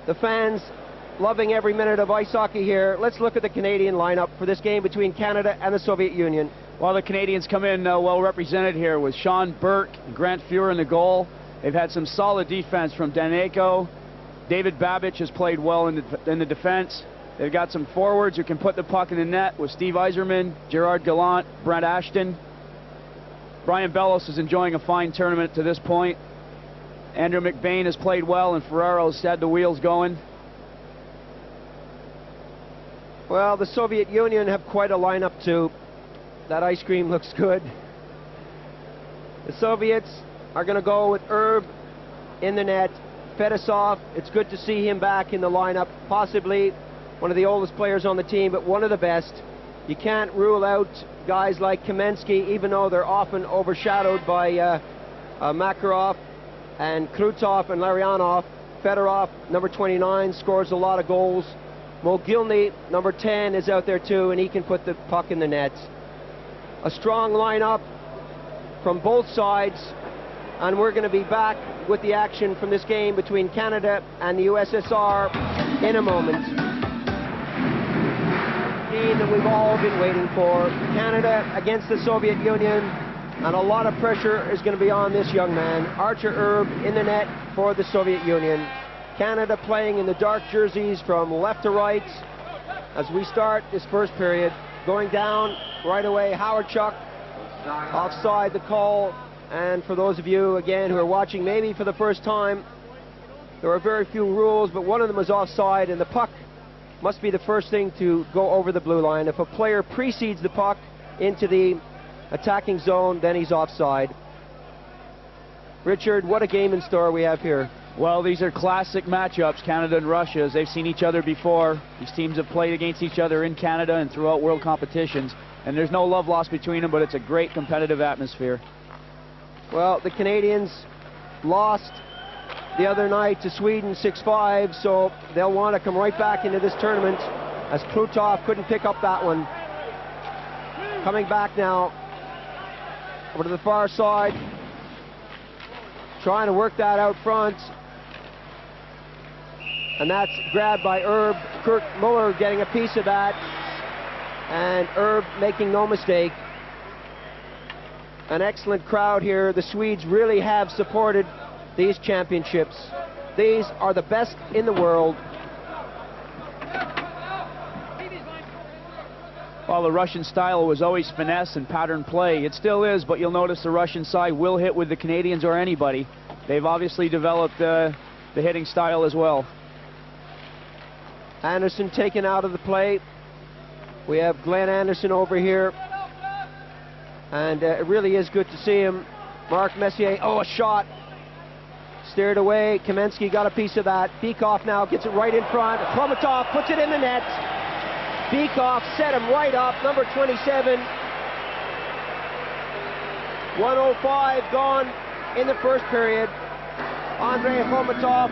The fans loving every minute of ice hockey here. Let's look at the Canadian lineup for this game between Canada and the Soviet Union. Well, the Canadians come in well represented here with Sean Burke and Grant Fuhr in the goal. They've had some solid defense from Daneyko. David Babich has played well in the defense. They've got some forwards who can put the puck in the net with Steve Yzerman, Gerard Gallant, Brent Ashton. Brian Bellows is enjoying a fine tournament to this point. Andrew McBain has played well, and Ferraro's had the wheels going. Well, the Soviet Union have quite a lineup too. That ice cream looks good. The Soviets are going to go with Herb in the net. Fedosov, it's good to see him back in the lineup. Possibly one of the oldest players on the team, but one of the best. You can't rule out guys like Kamensky, even though they're often overshadowed by Makarov and Krutov and Larionov. Fedorov, number 29, scores a lot of goals. Mogilny, number 10, is out there too, and he can put the puck in the net. A strong lineup from both sides, and we're going to be back with the action from this game between Canada and the USSR in a moment. Game that we've all been waiting for. Canada against the Soviet Union, and a lot of pressure is going to be on this young man. Archer Herb in the net for the Soviet Union. Canada playing in the dark jerseys from left to right as we start this first period. Going down right away, Howard Chuck, offside the call. And for those of you, again, who are watching maybe for the first time, there are very few rules, but one of them is offside, and the puck must be the first thing to go over the blue line. If a player precedes the puck into the attacking zone, then he's offside. Richard, what a game in store we have here. Well, these are classic matchups, Canada and Russia, as they've seen each other before. These teams have played against each other in Canada and throughout world competitions, and there's no love lost between them, but it's a great competitive atmosphere. Well, the Canadians lost the other night to Sweden 6-5, so they'll want to come right back into this tournament, as Krutov couldn't pick up that one. Coming back now over to the far side, trying to work that out front, and that's grabbed by Herb. Kurt Muller getting a piece of that, and Herb making no mistake. An excellent crowd here. The Swedes really have supported these championships. These are the best in the world. Well, the Russian style was always finesse and pattern play. It still is, but you'll notice the Russian side will hit with the Canadians or anybody. They've obviously developed the hitting style as well. Anderson taken out of the play. We have Glenn Anderson over here. And it really is good to see him. Mark Messier, oh, a shot. Steered away. Kamensky got a piece of that. Bykov now gets it right in front. Khomatov puts it in the net. Bykov set him right up, number 27. 1:05 gone in the first period. Andrei Khomatov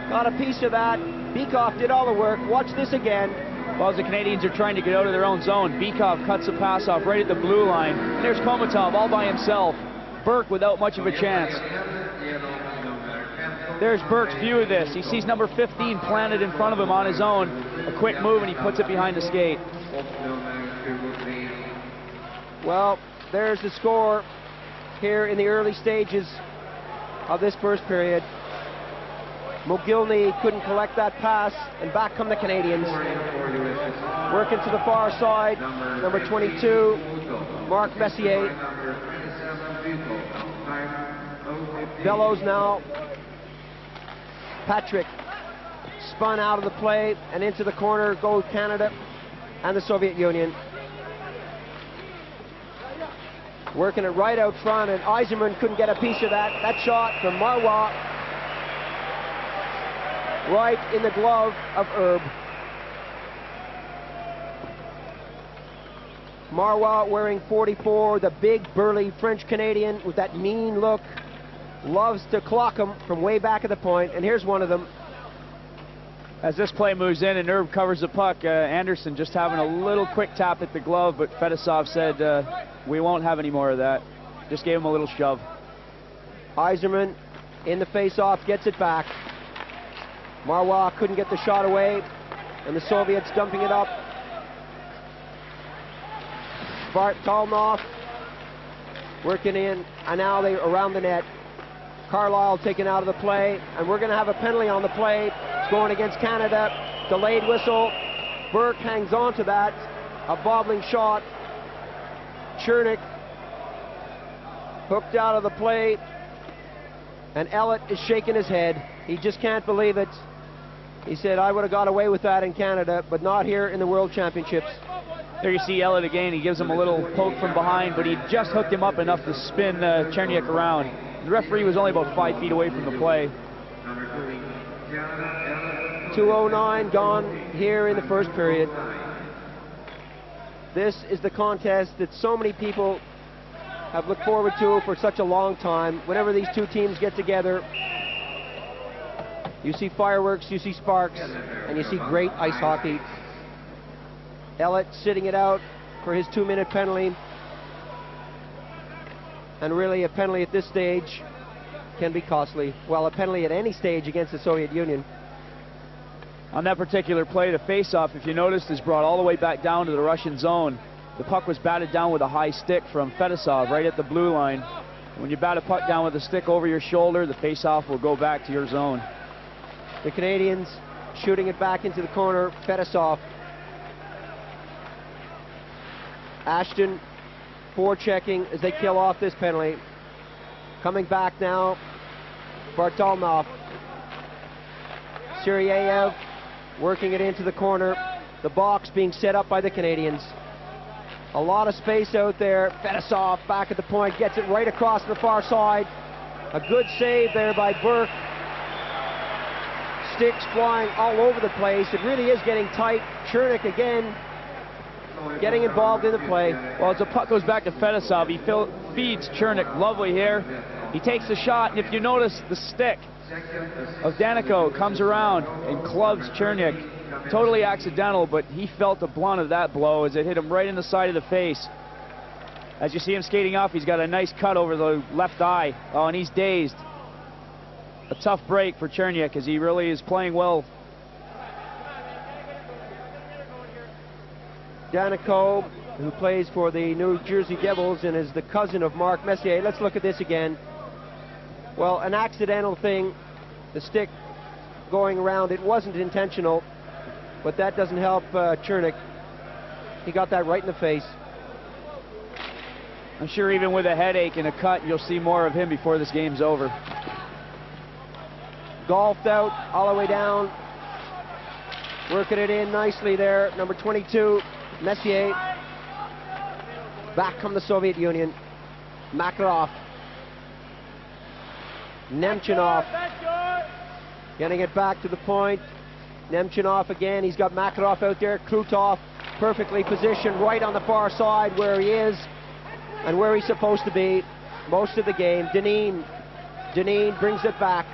got a piece of that. Bykov did all the work. Watch this again. Well, as the Canadians are trying to get out of their own zone, Bykov cuts the pass off right at the blue line. And there's Khomatov all by himself. Burke without much of a chance. There's Burke's view of this. He sees number 15 planted in front of him on his own. A quick move, and he puts it behind the skate. Well, there's the score here in the early stages of this first period. Mogilny couldn't collect that pass, and back come the Canadians. Working to the far side, number 22, Mark Messier. Bellows now. Patrick spun out of the play, and into the corner go Canada and the Soviet Union. Working it right out front, and Yzerman couldn't get a piece of that. That shot from Marwa, right in the glove of Herb. Marwa wearing 44, the big burly French Canadian with that mean look. Loves to clock him from way back at the point, and here's one of them. As this play moves in and Herb covers the puck, Anderson just having a little quick tap at the glove, but Fedosov said, we won't have any more of that. Just gave him a little shove. Yzerman in the face-off gets it back. Marwa couldn't get the shot away, and the Soviets dumping it up. Bartolnov working in, and now they around the net. Carlisle taken out of the play, and we're going to have a penalty on the play. It's going against Canada. Delayed whistle. Burke hangs on to that. A bobbling shot. Chernik hooked out of the play, and Ellett is shaking his head. He just can't believe it. He said, I would have got away with that in Canada, but not here in the World Championships. There you see Ellett again. He gives him a little poke from behind, but he just hooked him up enough to spin Chernik around. The referee was only about 5 feet away from the play. 2:09 gone here in the first period. This is the contest that so many people have looked forward to for such a long time. Whenever these two teams get together, you see fireworks, you see sparks, and you see great ice hockey. Ellett sitting it out for his 2-minute penalty. And really, a penalty at this stage can be costly. Well, a penalty at any stage against the Soviet Union. On that particular play, the face-off, if you noticed, is brought all the way back down to the Russian zone. The puck was batted down with a high stick from Fedosov right at the blue line. When you bat a puck down with a stick over your shoulder, the face-off will go back to your zone. The Canadians shooting it back into the corner. Fedosov. Ashton forechecking as they kill off this penalty. Coming back now, Bartolnov. Siriev working it into the corner. The box being set up by the Canadians. A lot of space out there. Fedosov back at the point, gets it right across the far side. A good save there by Burke. Sticks flying all over the place. It really is getting tight. Chernik again getting involved in the play. Well, as the puck goes back to Fedosov, he feeds Chernik lovely here. He takes the shot, and if you notice, the stick of Daneyko comes around and clubs Chernik. Totally accidental, but he felt the blunt of that blow as it hit him right in the side of the face. As you see him skating off, he's got a nice cut over the left eye. Oh, and he's dazed. A tough break for Chernik as he really is playing well. Daneyko, who plays for the New Jersey Devils and is the cousin of Mark Messier. Let's look at this again. Well, an accidental thing, the stick going around. It wasn't intentional, but that doesn't help Chernik. He got that right in the face. I'm sure even with a headache and a cut, you'll see more of him before this game's over. Golfed out all the way down. Working it in nicely there. Number 22, Messier. Back from the Soviet Union. Makarov. Nemchinov. Getting it back to the point. Nemchinov again. He's got Makarov out there. Krutov perfectly positioned right on the far side where he is and where he's supposed to be most of the game. Deneen brings it back.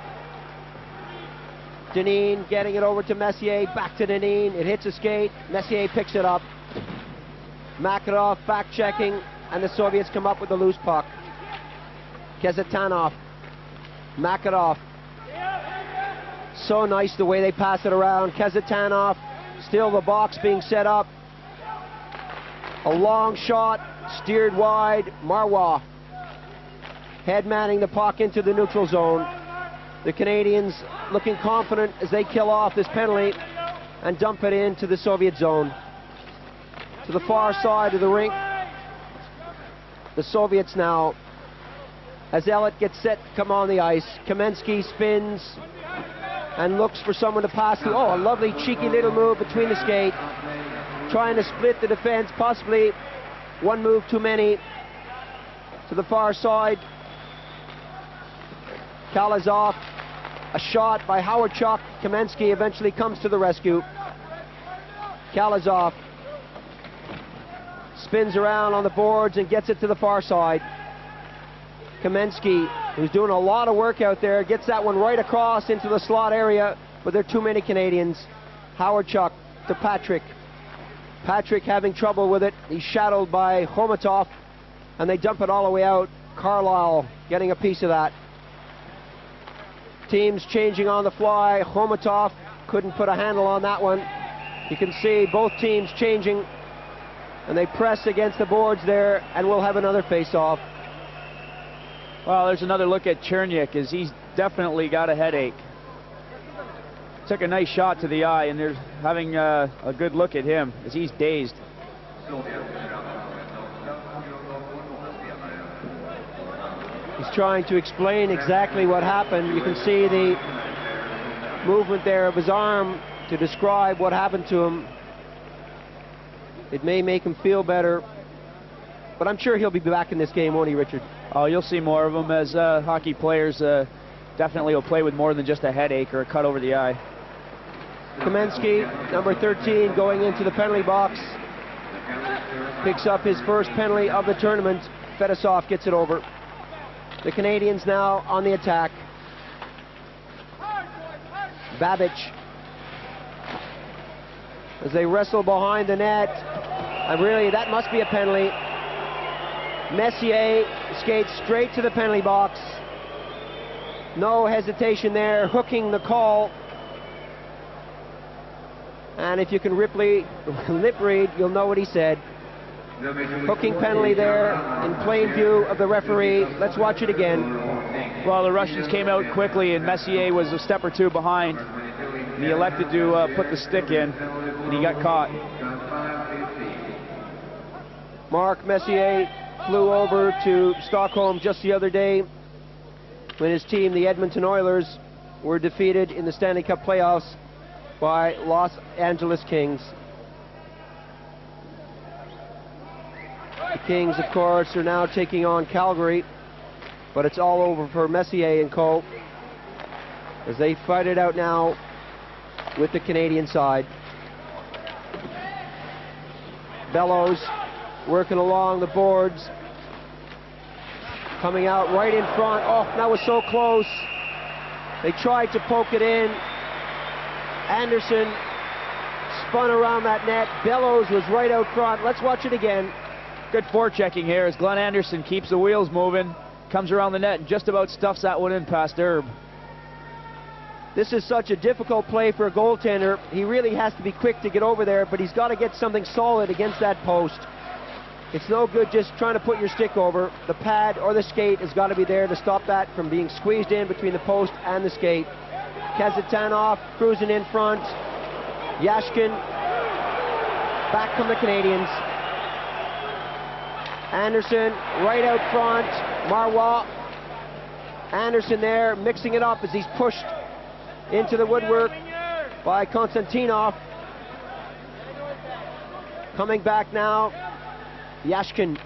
Deneen getting it over to Messier. Back to Deneen. It hits a skate. Messier picks it up. Makarov back checking, and the Soviets come up with the loose puck. Kezetanov. Makarov. So nice the way they pass it around. Kezetanov. Still the box being set up. A long shot. Steered wide. Marwa. Head manning the puck into the neutral zone. The Canadians looking confident as they kill off this penalty and dump it into the Soviet zone. To the far side of the rink. The Soviets now, as Ellett gets set to come on the ice. Kamensky spins and looks for someone to pass to. Oh, a lovely cheeky little move between the skate. Trying to split the defense, possibly one move too many. To the far side. Kalazov. A shot by Howard Chuck. Kamensky eventually comes to the rescue. Kalazov spins around on the boards and gets it to the far side. Kamensky, who's doing a lot of work out there, gets that one right across into the slot area, but there are too many Canadians. Howard Chuck to Patrick. Patrick having trouble with it. He's shadowed by Khomatov, and they dump it all the way out. Carlisle getting a piece of that. Teams changing on the fly. Khomatov couldn't put a handle on that one. You can see both teams changing, and they press against the boards there, and we'll have another face-off. Well, there's another look at Chernyk, as he's definitely got a headache. Took a nice shot to the eye, and they're having a good look at him as he's dazed. He's trying to explain exactly what happened. You can see the movement there of his arm to describe what happened to him. It may make him feel better, but I'm sure he'll be back in this game, won't he, Richard? Oh, you'll see more of them, as hockey players definitely will play with more than just a headache or a cut over the eye. Kamensky, number 13, going into the penalty box. Picks up his first penalty of the tournament. Fedosov gets it over. The Canadians now on the attack. Babic, as they wrestle behind the net. And really, that must be a penalty. Messier skates straight to the penalty box. No hesitation there, hooking the call. And if you can lip read, you'll know what he said. Hooking penalty there in plain view of the referee. Let's watch it again. Well, the Russians came out quickly, and Messier was a step or two behind. And he elected to put the stick in, and he got caught. Mark Messier flew over to Stockholm just the other day when his team, the Edmonton Oilers, were defeated in the Stanley Cup playoffs by Los Angeles Kings. The Kings, of course, are now taking on Calgary, but it's all over for Messier and co. as they fight it out now with the Canadian side. Bellows working along the boards, coming out right in front. Oh, that was so close. They tried to poke it in. Anderson spun around that net. Bellows was right out front. Let's watch it again. Good forechecking here as Glenn Anderson keeps the wheels moving, comes around the net and just about stuffs that one in past Herb. This is such a difficult play for a goaltender. He really has to be quick to get over there, but he's got to get something solid against that post. It's no good just trying to put your stick over. The pad or the skate has got to be there to stop that from being squeezed in between the post and the skate. Kazatanov cruising in front. Yashkin back from the Canadians. Anderson right out front. Marois. Anderson there mixing it up as he's pushed into the woodwork by Konstantinov. Coming back now, Yashkin.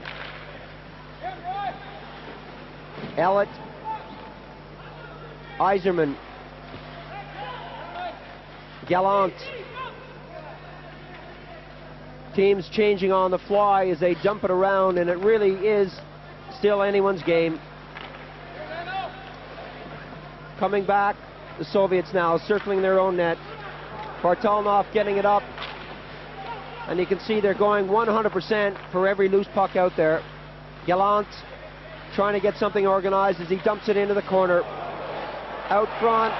Ellett. Yzerman. Gallant. Teams changing on the fly as they jump it around, and it really is still anyone's game. Coming back, the Soviets now circling their own net. Bartalnov getting it up, and you can see they're going 100% for every loose puck out there. Gallant trying to get something organized as he dumps it into the corner. Out front,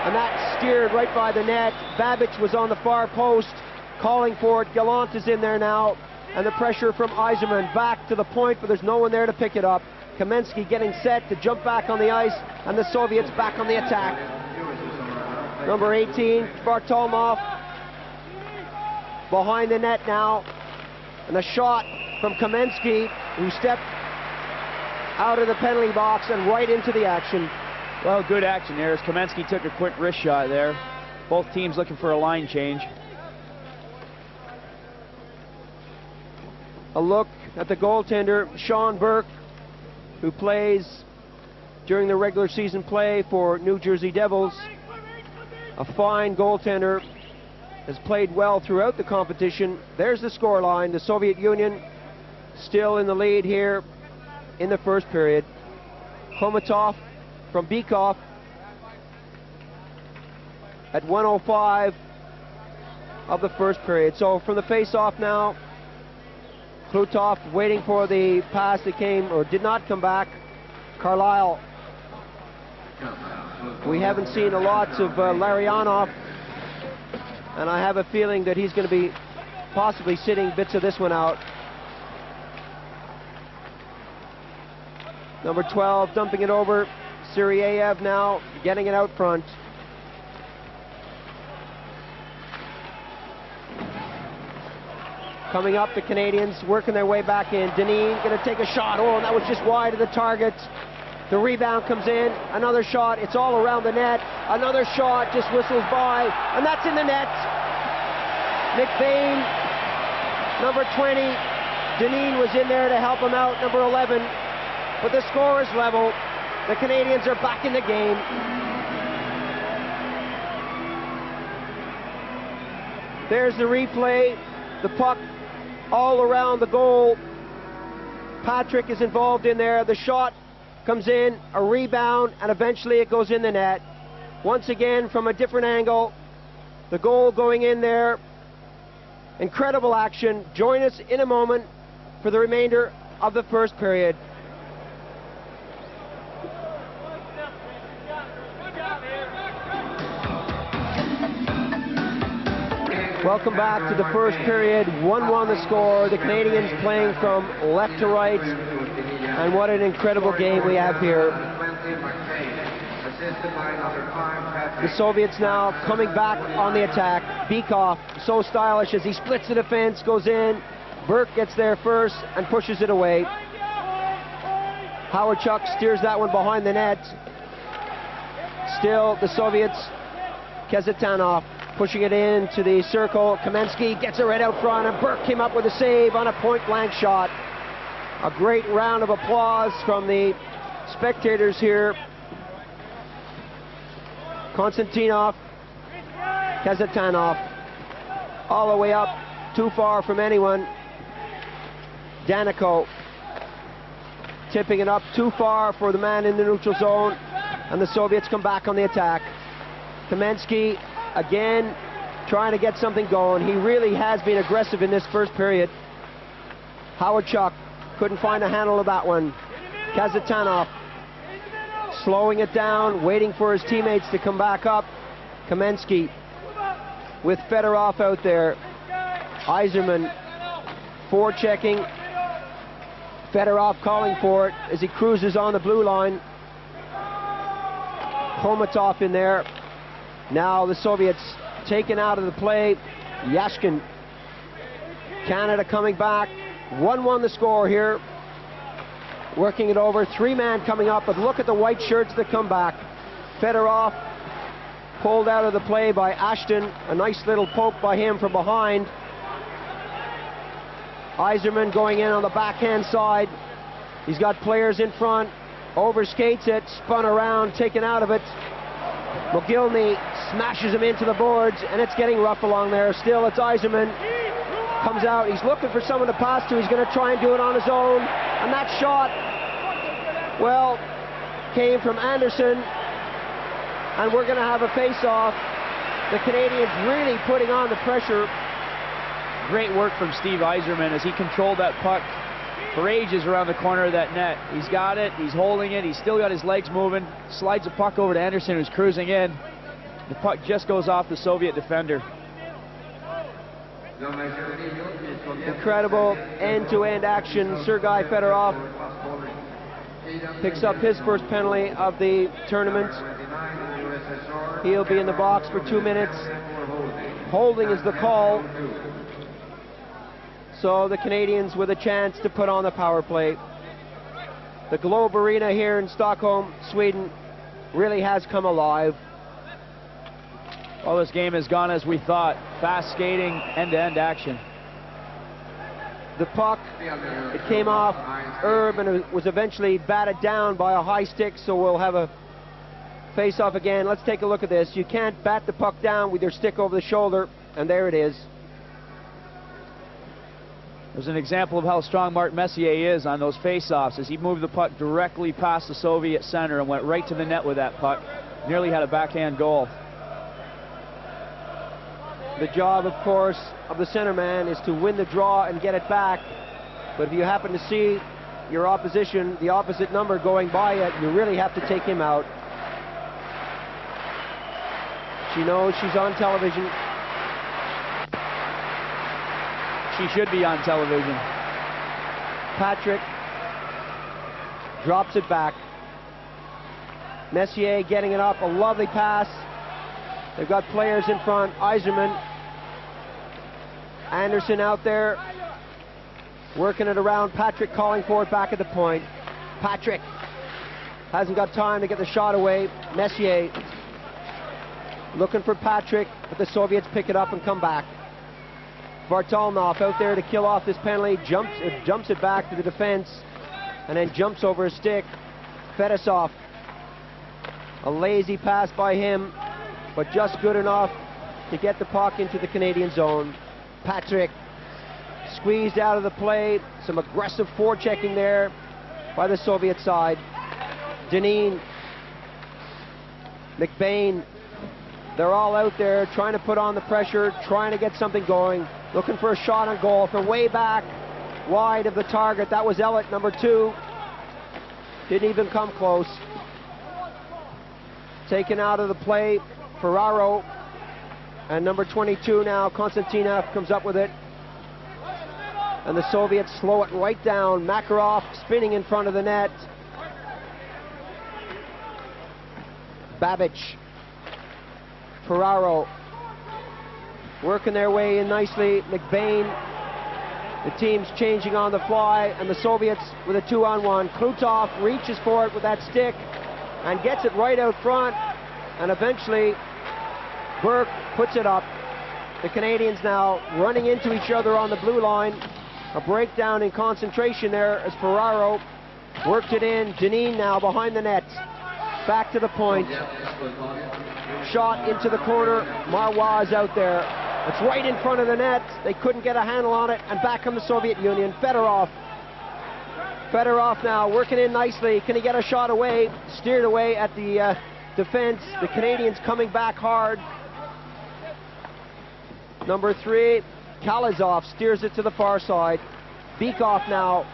and that steered right by the net. Babic was on the far post, calling for it. Gallant is in there now, and the pressure from Yzerman back to the point, but there's no one there to pick it up. Kamensky getting set to jump back on the ice, and the Soviets back on the attack. Number 18, Bartalnov, behind the net now, and a shot from Kamensky, who stepped out of the penalty box and right into the action. Well, good action there as Kamensky took a quick wrist shot there. Both teams looking for a line change. A look at the goaltender, Sean Burke, who plays during the regular season play for New Jersey Devils. A fine goaltender, has played well throughout the competition. There's the scoreline. The Soviet Union still in the lead here in the first period. Khomatov from Bykov at 1:05 of the first period. So from the face-off now, Krutov waiting for the pass that came or did not come back. Carlisle We haven't seen a lot of Larionov, and I have a feeling that he's going to be possibly sitting bits of this one out. Number 12 dumping it over. Siriev now getting it out front. Coming up, the Canadians working their way back in. Deneen going to take a shot. Oh, and that was just wide of the target. The rebound comes in. Another shot. It's all around the net. Another shot just whistles by, and that's in the net. McBain, number 20. Deneen was in there to help him out, number 11. But the score is level. The Canadians are back in the game. There's the replay. The puck all around the goal. Patrick is involved in there. The shot comes in, a rebound, and eventually it goes in the net. Once again, from a different angle, the goal going in there. Incredible action. Join us in a moment for the remainder of the first period. Welcome back to the first period. 1-1 the score. The Canadians playing from left to right. And what an incredible game we have here. The Soviets now coming back on the attack. Bykov, so stylish as he splits the defense, goes in. Burke gets there first and pushes it away. Howard Chuck steers that one behind the net. Still the Soviets. Kezitanov pushing it into the circle. Kamensky gets it right out front, and Burke came up with a save on a point-blank shot. A great round of applause from the spectators here. Konstantinov, Kezitanov, all the way up, too far from anyone. Daniko tipping it up too far for the man in the neutral zone, and the Soviets come back on the attack. Kamensky again trying to get something going. He really has been aggressive in this first period. Howard Chuck couldn't find a handle of that one. Kezitanov slowing it down, waiting for his teammates to come back up. Kamensky with Fedorov out there. Yzerman forechecking. Fedorov calling for it as he cruises on the blue line. Komatov in there. Now the Soviets taken out of the play. Yashkin. Canada coming back. 1-1 the score here. Working it over. Three-man coming up, but look at the white shirts that come back. Fedorov pulled out of the play by Ashton. A nice little poke by him from behind. Yzerman going in on the backhand side. He's got players in front. Overskates it, spun around, taken out of it. Mogilny smashes him into the boards, and it's getting rough along there. Still, it's Yzerman. Comes out, he's looking for someone to pass to. He's going to try and do it on his own. And that shot, well, came from Anderson. And we're going to have a face-off. The Canadians really putting on the pressure. Great work from Steve Yzerman as he controlled that puck for ages around the corner of that net. He's got it, he's holding it, he's still got his legs moving, slides the puck over to Anderson, who's cruising in. The puck just goes off the Soviet defender. Incredible end-to-end action. Sergei Fedorov picks up his first penalty of the tournament. He'll be in the box for 2 minutes. Holding is the call. So the Canadians with a chance to put on the power play. The Globe Arena here in Stockholm, Sweden, really has come alive. Well, this game has gone as we thought. Fast skating, end-to-end action. The puck, it came off Herb and it was eventually batted down by a high stick, so we'll have a face-off again. Let's take a look at this. You can't bat the puck down with your stick over the shoulder, and there it is. There's an example of how strong Mark Messier is on those face-offs as he moved the puck directly past the Soviet center and went right to the net with that puck. Nearly had a backhand goal. The job, of course, of the centerman is to win the draw and get it back. But if you happen to see your opposition, the opposite number going by it, you really have to take him out. She knows she's on television. She should be on television. Patrick drops it back. Messier getting it up, a lovely pass. They've got players in front. Iserman, Anderson out there, working it around. Patrick calling for it back at the point. Patrick hasn't got time to get the shot away. Messier looking for Patrick, but the Soviets pick it up and come back. Vartalnov out there to kill off this penalty, jumps it back to the defense, and then jumps over a stick. Fedosov, a lazy pass by him, but just good enough to get the puck into the Canadian zone. Patrick squeezed out of the play, some aggressive forechecking there by the Soviet side. Deneen, McBain, they're all out there trying to put on the pressure, trying to get something going, looking for a shot on goal from way back, wide of the target. That was Ellett, number 2. Didn't even come close. Taken out of the play, Ferraro, and number 22 now, Konstantinov, comes up with it. And the Soviets slow it right down. Makarov spinning in front of the net. Babic, Ferraro, working their way in nicely. McBain, the team's changing on the fly, and the Soviets with a 2-on-1. Krutov reaches for it with that stick and gets it right out front, and eventually Burke puts it up. The Canadians now running into each other on the blue line. A breakdown in concentration there as Ferraro worked it in. Deneen now behind the net. Back to the point. Shot into the corner. Marois is out there. It's right in front of the net. They couldn't get a handle on it, and back come the Soviet Union. Fedorov now working in nicely. Can he get a shot away? Steered away at the defense. The Canadians coming back hard. Number 3, Kalizov steers it to the far side. Beekoff now.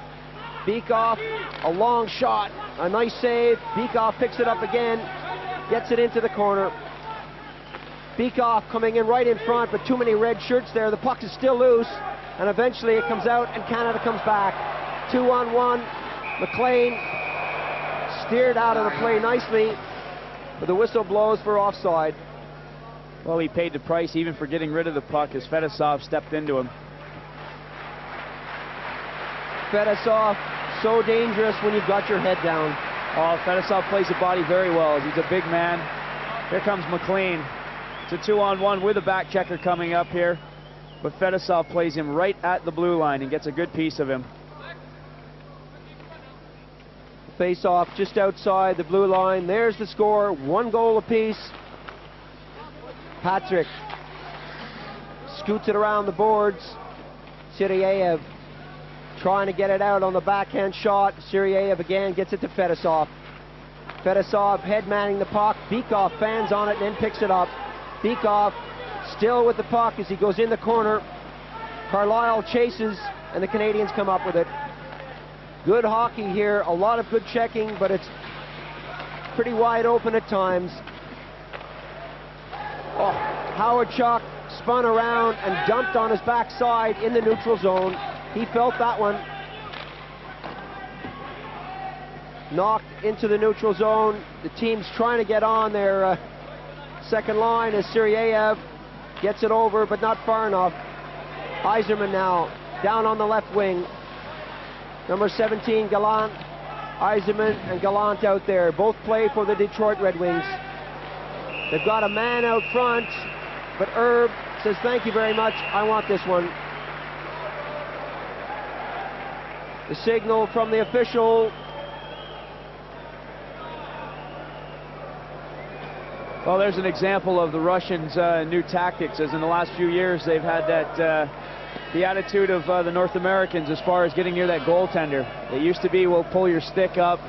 Beekoff, a long shot, a nice save. Beekoff picks it up again, gets it into the corner. Beekoff coming in right in front, but too many red shirts there. The puck is still loose, and eventually it comes out, and Canada comes back. 2-on-1. McLean steered out of the play nicely, but the whistle blows for offside. Well, he paid the price even for getting rid of the puck as Fedosov stepped into him. Fedosov, so dangerous when you've got your head down. Oh, Fedosov plays the body very well as he's a big man. Here comes McLean. It's a 2-on-1 with a back checker coming up here, but Fedosov plays him right at the blue line and gets a good piece of him. Face-off just outside the blue line. There's the score, 1 goal apiece. Patrick scoots it around the boards. Siriev trying to get it out on the backhand shot. Siriev again gets it to Fedosov. Fedosov head manning the puck. Beekoff fans on it and then picks it up. Beekoff still with the puck as he goes in the corner. Carlisle chases, and the Canadians come up with it. Good hockey here, a lot of good checking, but it's pretty wide open at times. Oh, Howard Chuck spun around and dumped on his backside in the neutral zone. He felt that one. Knocked into the neutral zone. The team's trying to get on their second line as Siriev gets it over, but not far enough. Iserman now down on the left wing. Number 17, Gallant. Iserman and Gallant out there. Both play for the Detroit Red Wings. They've got a man out front, but Herb says, thank you very much, I want this one. The signal from the official. Well, there's an example of the Russians' new tactics, as in the last few years they've had that the attitude of the North Americans as far as getting near that goaltender. They used to be, we'll pull your stick up,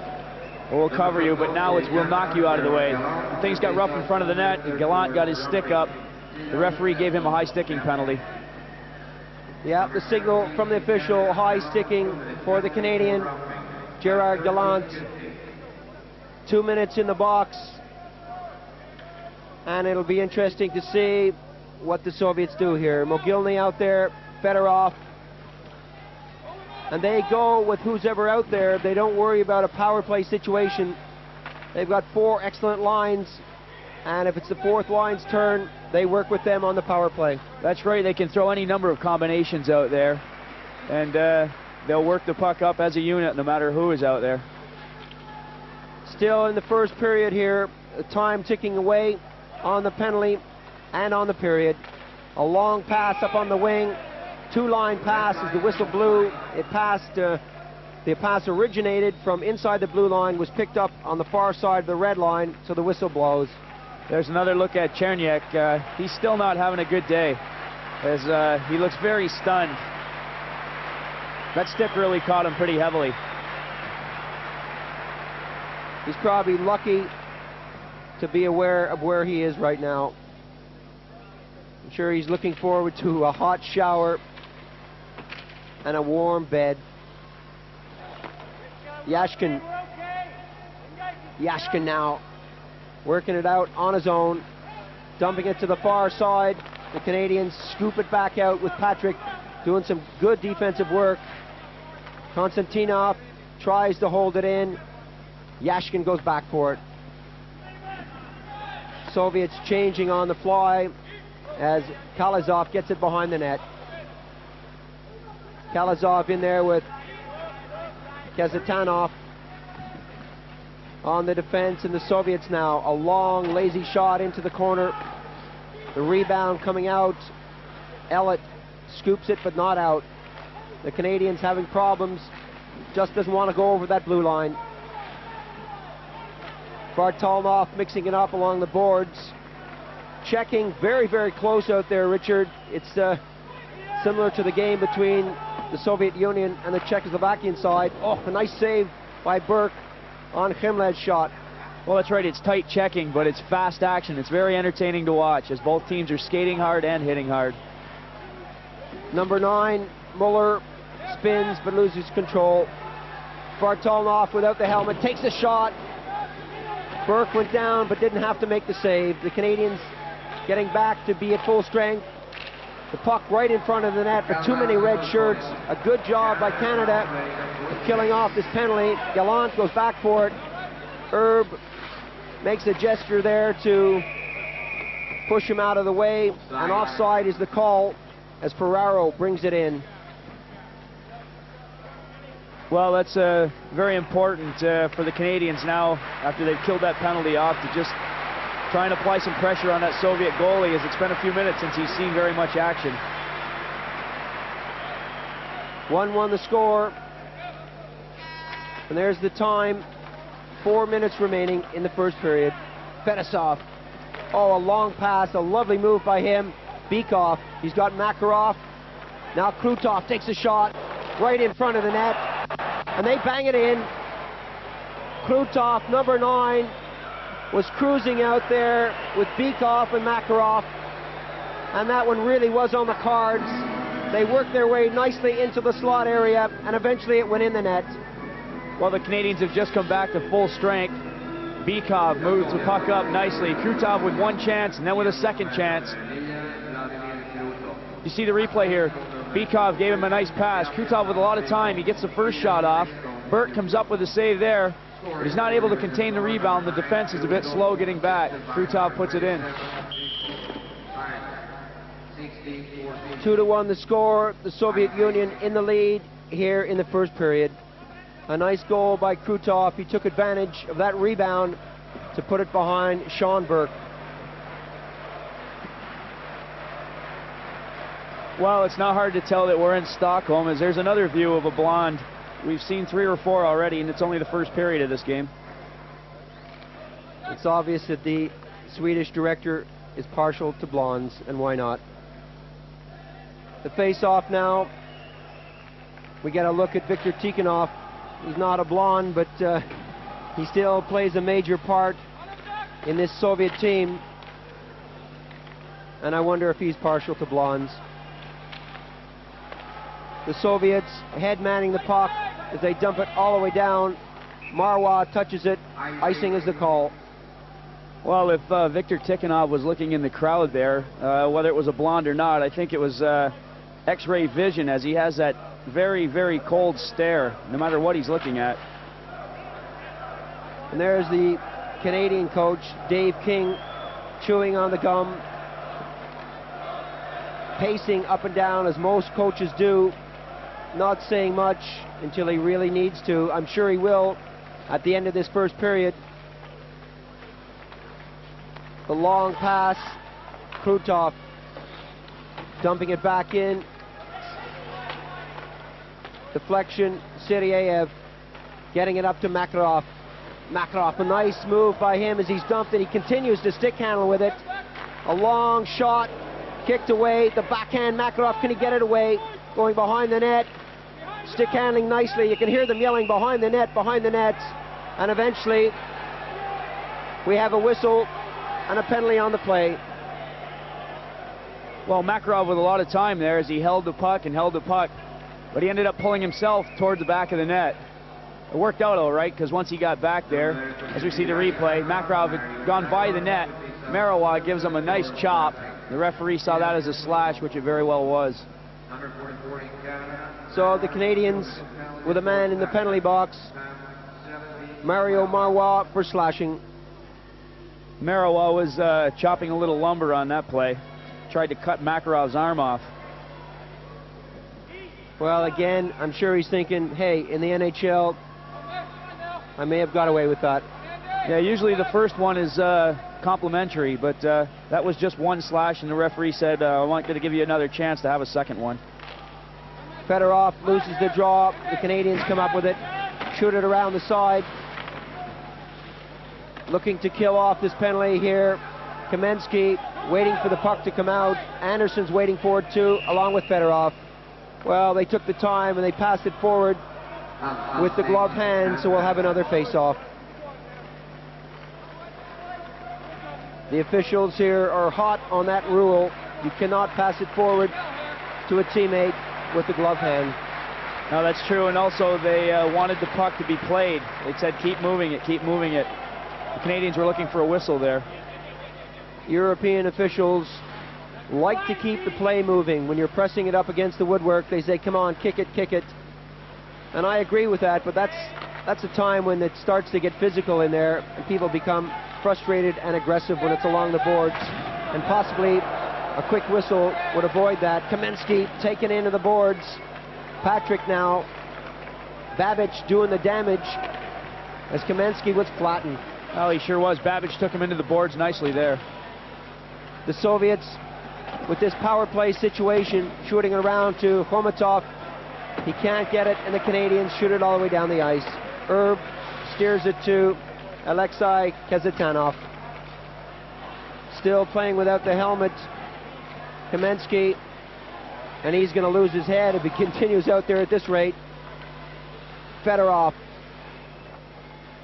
or we'll cover you, but now it's, we'll knock you out of the way. When things got rough in front of the net, and Gallant got his stick up, the referee gave him a high sticking penalty. Yeah, the signal from the official, high sticking for the Canadian, Gerard Gallant. 2 minutes in the box. And it'll be interesting to see what the Soviets do here. Mogilny out there, Fedorov. And they go with who's ever out there. They don't worry about a power play situation. They've got 4 excellent lines. And if it's the 4th line's turn, they work with them on the power play. That's right. They can throw any number of combinations out there. And they'll work the puck up as a unit no matter who is out there. Still in the first period here. Time ticking away on the penalty and on the period. A long pass up on the wing. 2-line pass as the whistle blew. It passed, the pass originated from inside the blue line, was picked up on the far side of the red line, so the whistle blows. There's another look at Cherniak. He's still not having a good day, as he looks very stunned. That stick really caught him pretty heavily. He's probably lucky to be aware of where he is right now. I'm sure he's looking forward to a hot shower and a warm bed. Yashkin now working it out on his own, dumping it to the far side. The Canadians scoop it back out with Patrick doing some good defensive work. Konstantinov tries to hold it in. Yashkin goes back for it. Soviets changing on the fly as Kalazov gets it behind the net. Kalazov in there with Kazatanov on the defense, and the Soviets now a long lazy shot into the corner. The rebound coming out. Ellett scoops it but not out. The Canadians having problems, just doesn't want to go over that blue line. Bartolnov mixing it up along the boards. Checking very, very close out there, Richard. It's similar to the game between the Soviet Union and the Czechoslovakian side. Oh, a nice save by Burke on Khimlev's shot. Well, that's right. It's tight checking, but it's fast action. It's very entertaining to watch as both teams are skating hard and hitting hard. Number 9, Muller, spins but loses control. Bartolnov without the helmet takes a shot. Burke went down but didn't have to make the save. The Canadians getting back to be at full strength. The puck right in front of the net, but too many red shirts. A good job by Canada of killing off this penalty. Gallant goes back for it. Herb makes a gesture there to push him out of the way, and offside is the call as Ferraro brings it in. Well, that's very important for the Canadians now, after they've killed that penalty off, to just try and apply some pressure on that Soviet goalie, as it's been a few minutes since he's seen very much action. 1-1 the score. And there's the time. 4 minutes remaining in the first period. Fedosov. Oh, a long pass, a lovely move by him. Bykov, he's got Makarov. Now Krutov takes a shot right in front of the net. And they bang it in. Krutov, number 9, was cruising out there with Bykov and Makarov. And that one really was on the cards. They worked their way nicely into the slot area, and eventually it went in the net. Well, the Canadians have just come back to full strength. Bykov moves the puck up nicely. Krutov with one chance, and then with a second chance. You see the replay here. Bykov gave him a nice pass. Krutov with a lot of time. He gets the first shot off. Burt comes up with a save there, but he's not able to contain the rebound. The defense is a bit slow getting back. Krutov puts it in. 2-1 the score. The Soviet Union in the lead here in the first period. A nice goal by Krutov. He took advantage of that rebound to put it behind Sean Burke. Well, it's not hard to tell that we're in Stockholm, as there's another view of a blonde. We've seen 3 or 4 already, and it's only the first period of this game. It's obvious that the Swedish director is partial to blondes, and why not? The face-off now. We get a look at Viktor Tikhonov. He's not a blonde, but he still plays a major part in this Soviet team. And I wonder if he's partial to blondes. The Soviets head manning the puck as they dump it all the way down. Marwa touches it. Icing is the call. Well, if Victor Tikhonov was looking in the crowd there, whether it was a blonde or not, I think it was X-ray vision, as he has that very, very cold stare, no matter what he's looking at. And there's the Canadian coach, Dave King, chewing on the gum, pacing up and down as most coaches do, not saying much until he really needs to. I'm sure he will at the end of this first period. The long pass, Krutov dumping it back in. Deflection, Siriev getting it up to Makarov. Makarov, a nice move by him as he's dumped it. He continues to stick handle with it. A long shot, kicked away. The backhand, Makarov, can he get it away? Going behind the net. Stick handling nicely. You can hear them yelling behind the net, behind the net. And eventually, we have a whistle and a penalty on the play. Well, Makarov with a lot of time there as he held the puck and held the puck, but he ended up pulling himself toward the back of the net. It worked out all right, because once he got back there, as we see the replay, Makarov had gone by the net. Marawa gives him a nice chop. The referee saw that as a slash, which it very well was. So the Canadians with a man in the penalty box. Mario Marois for slashing. Marawa was chopping a little lumber on that play. Tried to cut Makarov's arm off. Well, again, I'm sure he's thinking, hey, in the NHL, I may have got away with that. Yeah, usually the first one is complimentary, but that was just one slash, and the referee said, I want to give you another chance to have a second one. Fedorov loses the draw. The Canadians come up with it, shoot it around the side. Looking to kill off this penalty here. Kamensky waiting for the puck to come out. Anderson's waiting for it too, along with Fedorov. Well, they took the time and they passed it forward with the glove hand, so we'll have another face-off. The officials here are hot on that rule. You cannot pass it forward to a teammate with the glove hand. No, that's true, and also they wanted the puck to be played. They said, keep moving it, keep moving it. The Canadians were looking for a whistle there. European officials like to keep the play moving. When you're pressing it up against the woodwork, they say, come on, kick it, kick it. And I agree with that, but that's a time when it starts to get physical in there, and people become frustrated and aggressive when it's along the boards. And possibly a quick whistle would avoid that. Kamensky taken into the boards. Patrick now. Babic doing the damage as Kamensky was flattened. Oh, he sure was. Babic took him into the boards nicely there. The Soviets, with this power play situation, shooting it around to Khomatov. He can't get it, and the Canadians shoot it all the way down the ice. Herb steers it to Alexei Kazetanov. Still playing without the helmet, Kamensky, and he's going to lose his head if he continues out there at this rate. Fedorov.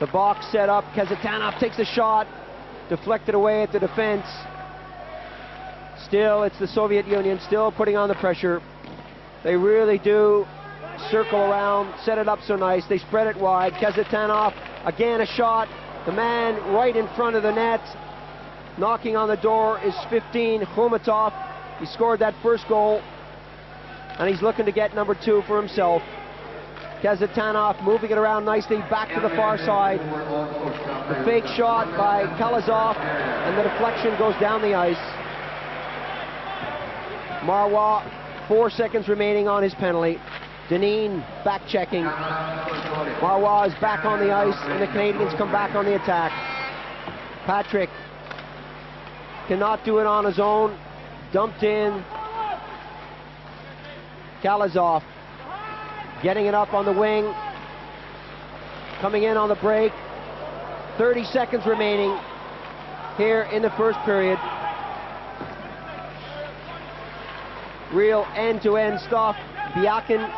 The box set up. Kazetanov takes a shot, deflected away at the defense. Still, it's the Soviet Union still putting on the pressure. They really do circle around, set it up so nice. They spread it wide. Kazetanov, again a shot. The man right in front of the net. Knocking on the door is 15, Khomatov. He scored that first goal, and he's looking to get number 2 for himself. Kazetanov moving it around nicely back to the far side. The fake shot by Kalazov, and the deflection goes down the ice. Marois, 4 seconds remaining on his penalty. Deneen back checking. Marois is back on the ice, and the Canadians come back on the attack. Patrick cannot do it on his own. Dumped in. Kalazov getting it up on the wing. Coming in on the break. 30 seconds remaining here in the first period. Real end-to-end stuff. Biakin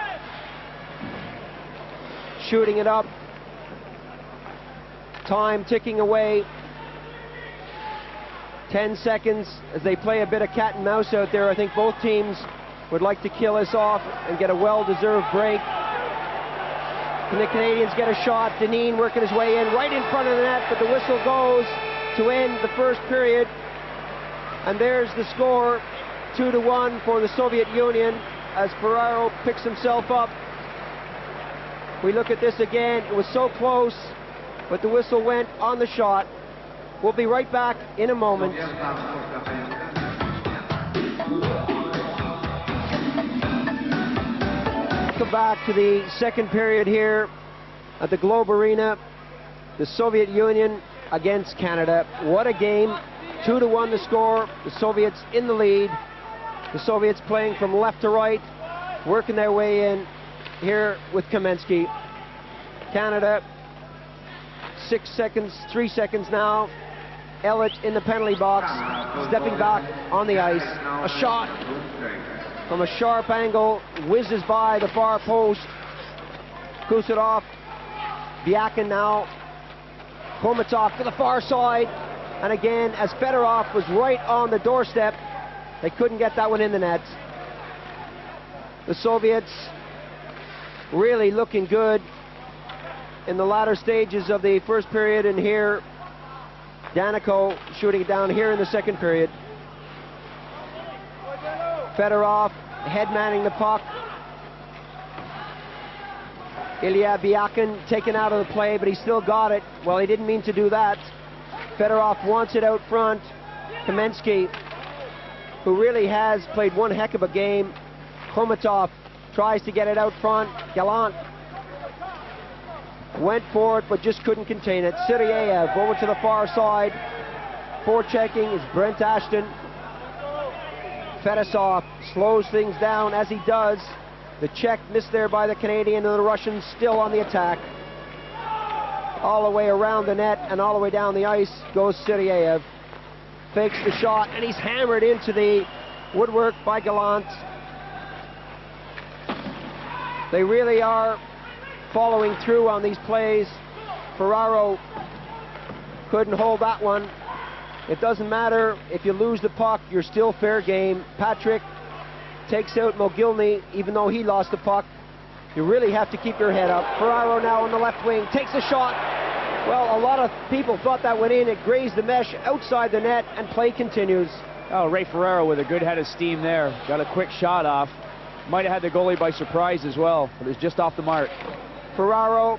shooting it up. Time ticking away. 10 seconds as they play a bit of cat and mouse out there. I think both teams would like to kill us off and get a well-deserved break. Can the Canadians get a shot? Deneen working his way in right in front of the net, but the whistle goes, to end the first period. And there's the score, 2-1 for the Soviet Union as Ferraro picks himself up. We look at this again. It was so close, but the whistle went on the shot. We'll be right back in a moment. Welcome back to the second period here at the Globe Arena. The Soviet Union against Canada. What a game. 2-1 the score. The Soviets in the lead. The Soviets playing from left to right, working their way in here with Kamensky. Canada, 6 seconds, 3 seconds now. Elliott in the penalty box, stepping back on the ice. A shot from a sharp angle, whizzes by the far post. Kusadov, Biakin now. Khomatov to the far side. And again, as Fedorov was right on the doorstep, they couldn't get that one in the net. The Soviets really looking good in the latter stages of the first period, and here Daniko shooting it down here in the second period. Fedorov head-manning the puck. Ilya Biakin taken out of the play, but he still got it. Well, he didn't mean to do that. Fedorov wants it out front. Kamensky, who really has played one heck of a game. Khomatov tries to get it out front. Gallant went for it, but just couldn't contain it. Syriev over to the far side. Forechecking is Brent Ashton. Fedosov slows things down as he does. The check missed there by the Canadian, and the Russians still on the attack. All the way around the net and all the way down the ice goes Syriev. Fakes the shot, and he's hammered into the woodwork by Gallant. They really are following through on these plays. Ferraro couldn't hold that one. It doesn't matter if you lose the puck, you're still fair game. Patrick takes out Mogilny, even though he lost the puck. You really have to keep your head up. Ferraro now on the left wing, takes a shot. Well, a lot of people thought that went in. It grazed the mesh outside the net, and play continues. Oh, Ray Ferraro with a good head of steam there. Got a quick shot off. Might have had the goalie by surprise as well, but it was just off the mark. Ferraro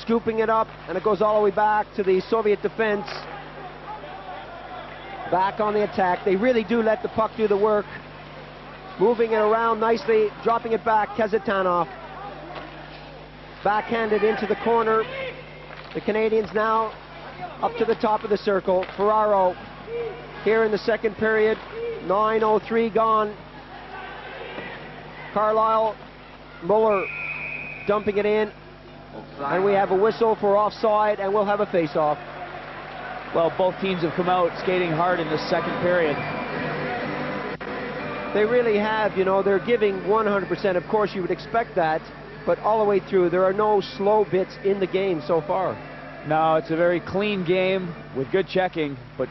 scooping it up, and it goes all the way back to the Soviet defense. Back on the attack. They really do let the puck do the work. Moving it around nicely, dropping it back. Kazetanov. Backhanded into the corner. The Canadians now up to the top of the circle. Ferraro here in the second period. 9:03 gone. Carlisle, Muller dumping it in. And we have a whistle for offside, and we'll have a face-off. Well, both teams have come out skating hard in the second period. They really have, you know, they're giving 100%. Of course, you would expect that, but all the way through, there are no slow bits in the game so far. No, it's a very clean game with good checking, but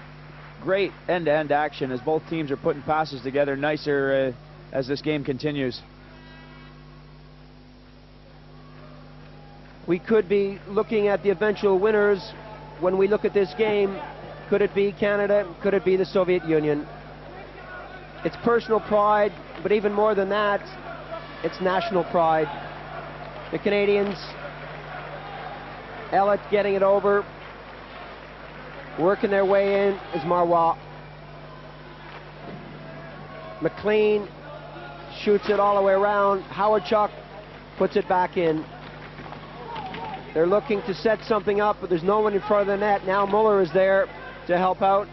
great end-to-end action as both teams are putting passes together nicer as this game continues. We could be looking at the eventual winners when we look at this game. Could it be Canada? Could it be the Soviet Union? It's personal pride, but even more than that, it's national pride. The Canadians, Elliott getting it over, working their way in is Marois. McLean shoots it all the way around. Howardchuk puts it back in. They're looking to set something up, but there's no one in front of the net. Now Muller is there to help out.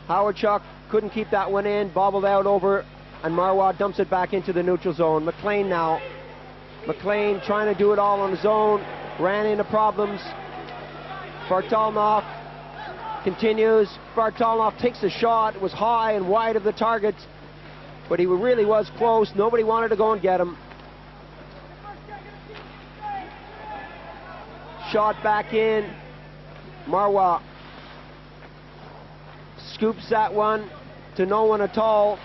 Howardchuk couldn't keep that one in, bobbled out over, and Marois dumps it back into the neutral zone. McLean now. McLean trying to do it all on his own, ran into problems. Vartalnov continues. Vartalnov takes a shot. It was high and wide of the target, but he really was close. Nobody wanted to go and get him. Shot back in. Marois scoops that one to no one at all.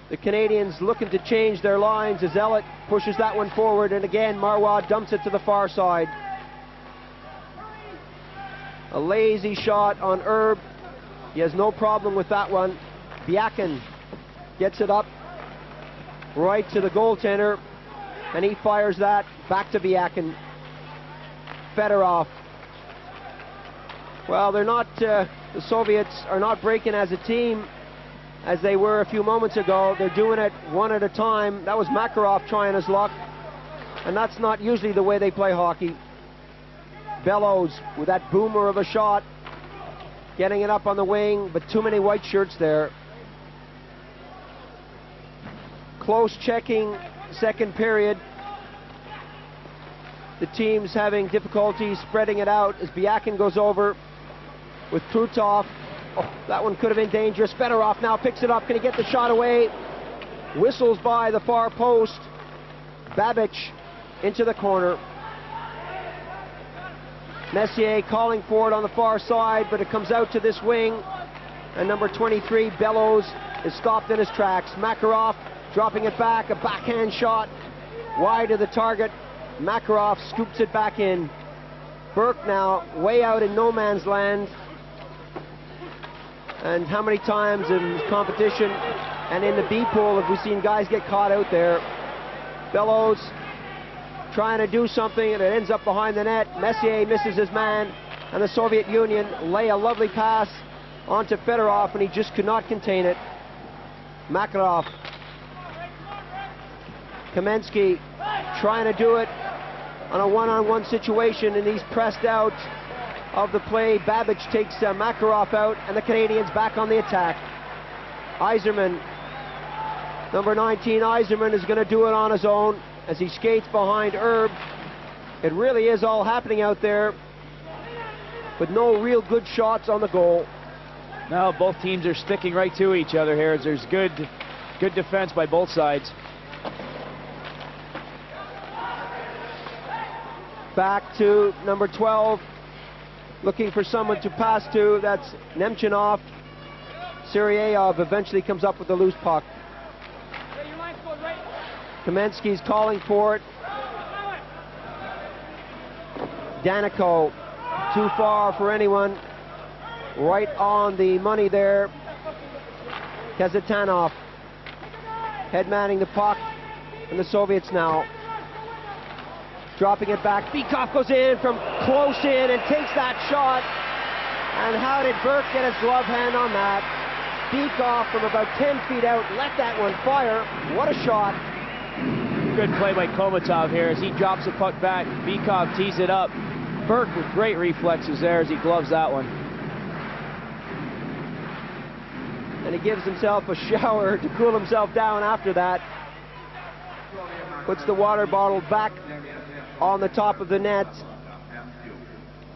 The Canadians looking to change their lines as Elliott pushes that one forward, and again Marois dumps it to the far side. A lazy shot on Herb. He has no problem with that one. Biakin gets it up right to the goaltender, and he fires that back to Biakin. Fedorov. Well, they're not, the Soviets are not breaking as a team as they were a few moments ago. They're doing it one at a time. That was Makarov trying his luck, and that's not usually the way they play hockey. Bellows with that boomer of a shot, getting it up on the wing, but too many white shirts there. Close checking second period. The team's having difficulty spreading it out as Biakin goes over with Krutov. Oh, that one could have been dangerous. Fedorov now picks it up. Can he get the shot away? Whistles by the far post. Babic into the corner. Messier calling for it on the far side, but it comes out to this wing. And number 23, Bellows, is stopped in his tracks. Makarov dropping it back. A backhand shot wide of the target. Makarov scoops it back in. Burke now way out in no man's land. And how many times in competition and in the B pool have we seen guys get caught out there? Bellows trying to do something, and it ends up behind the net. Messier misses his man, and the Soviet Union lay a lovely pass onto Fedorov, and he just could not contain it. Makarov. Kamensky trying to do it on a one-on-one situation, and he's pressed out of the play. Babic takes Makarov out, and the Canadians back on the attack. Yzerman, number 19, Yzerman is going to do it on his own as he skates behind Herb. It really is all happening out there, but no real good shots on the goal. Now both teams are sticking right to each other here as there's good defense by both sides. Back to number 12, looking for someone to pass to. That's Nemchinov. Siriev eventually comes up with the loose puck. Kamensky's calling for it. Danico, too far for anyone. Right on the money there. Kazatanov head-manning the puck, and the Soviets now dropping it back. Bykov goes in from close in and takes that shot. And how did Burke get his glove hand on that? Bykov from about 10 feet out let that one fire. What a shot. Good play by Komatov here as he drops the puck back. Bykov tees it up. Burke with great reflexes there as he gloves that one. And he gives himself a shower to cool himself down after that. Puts the water bottle back on the top of the net.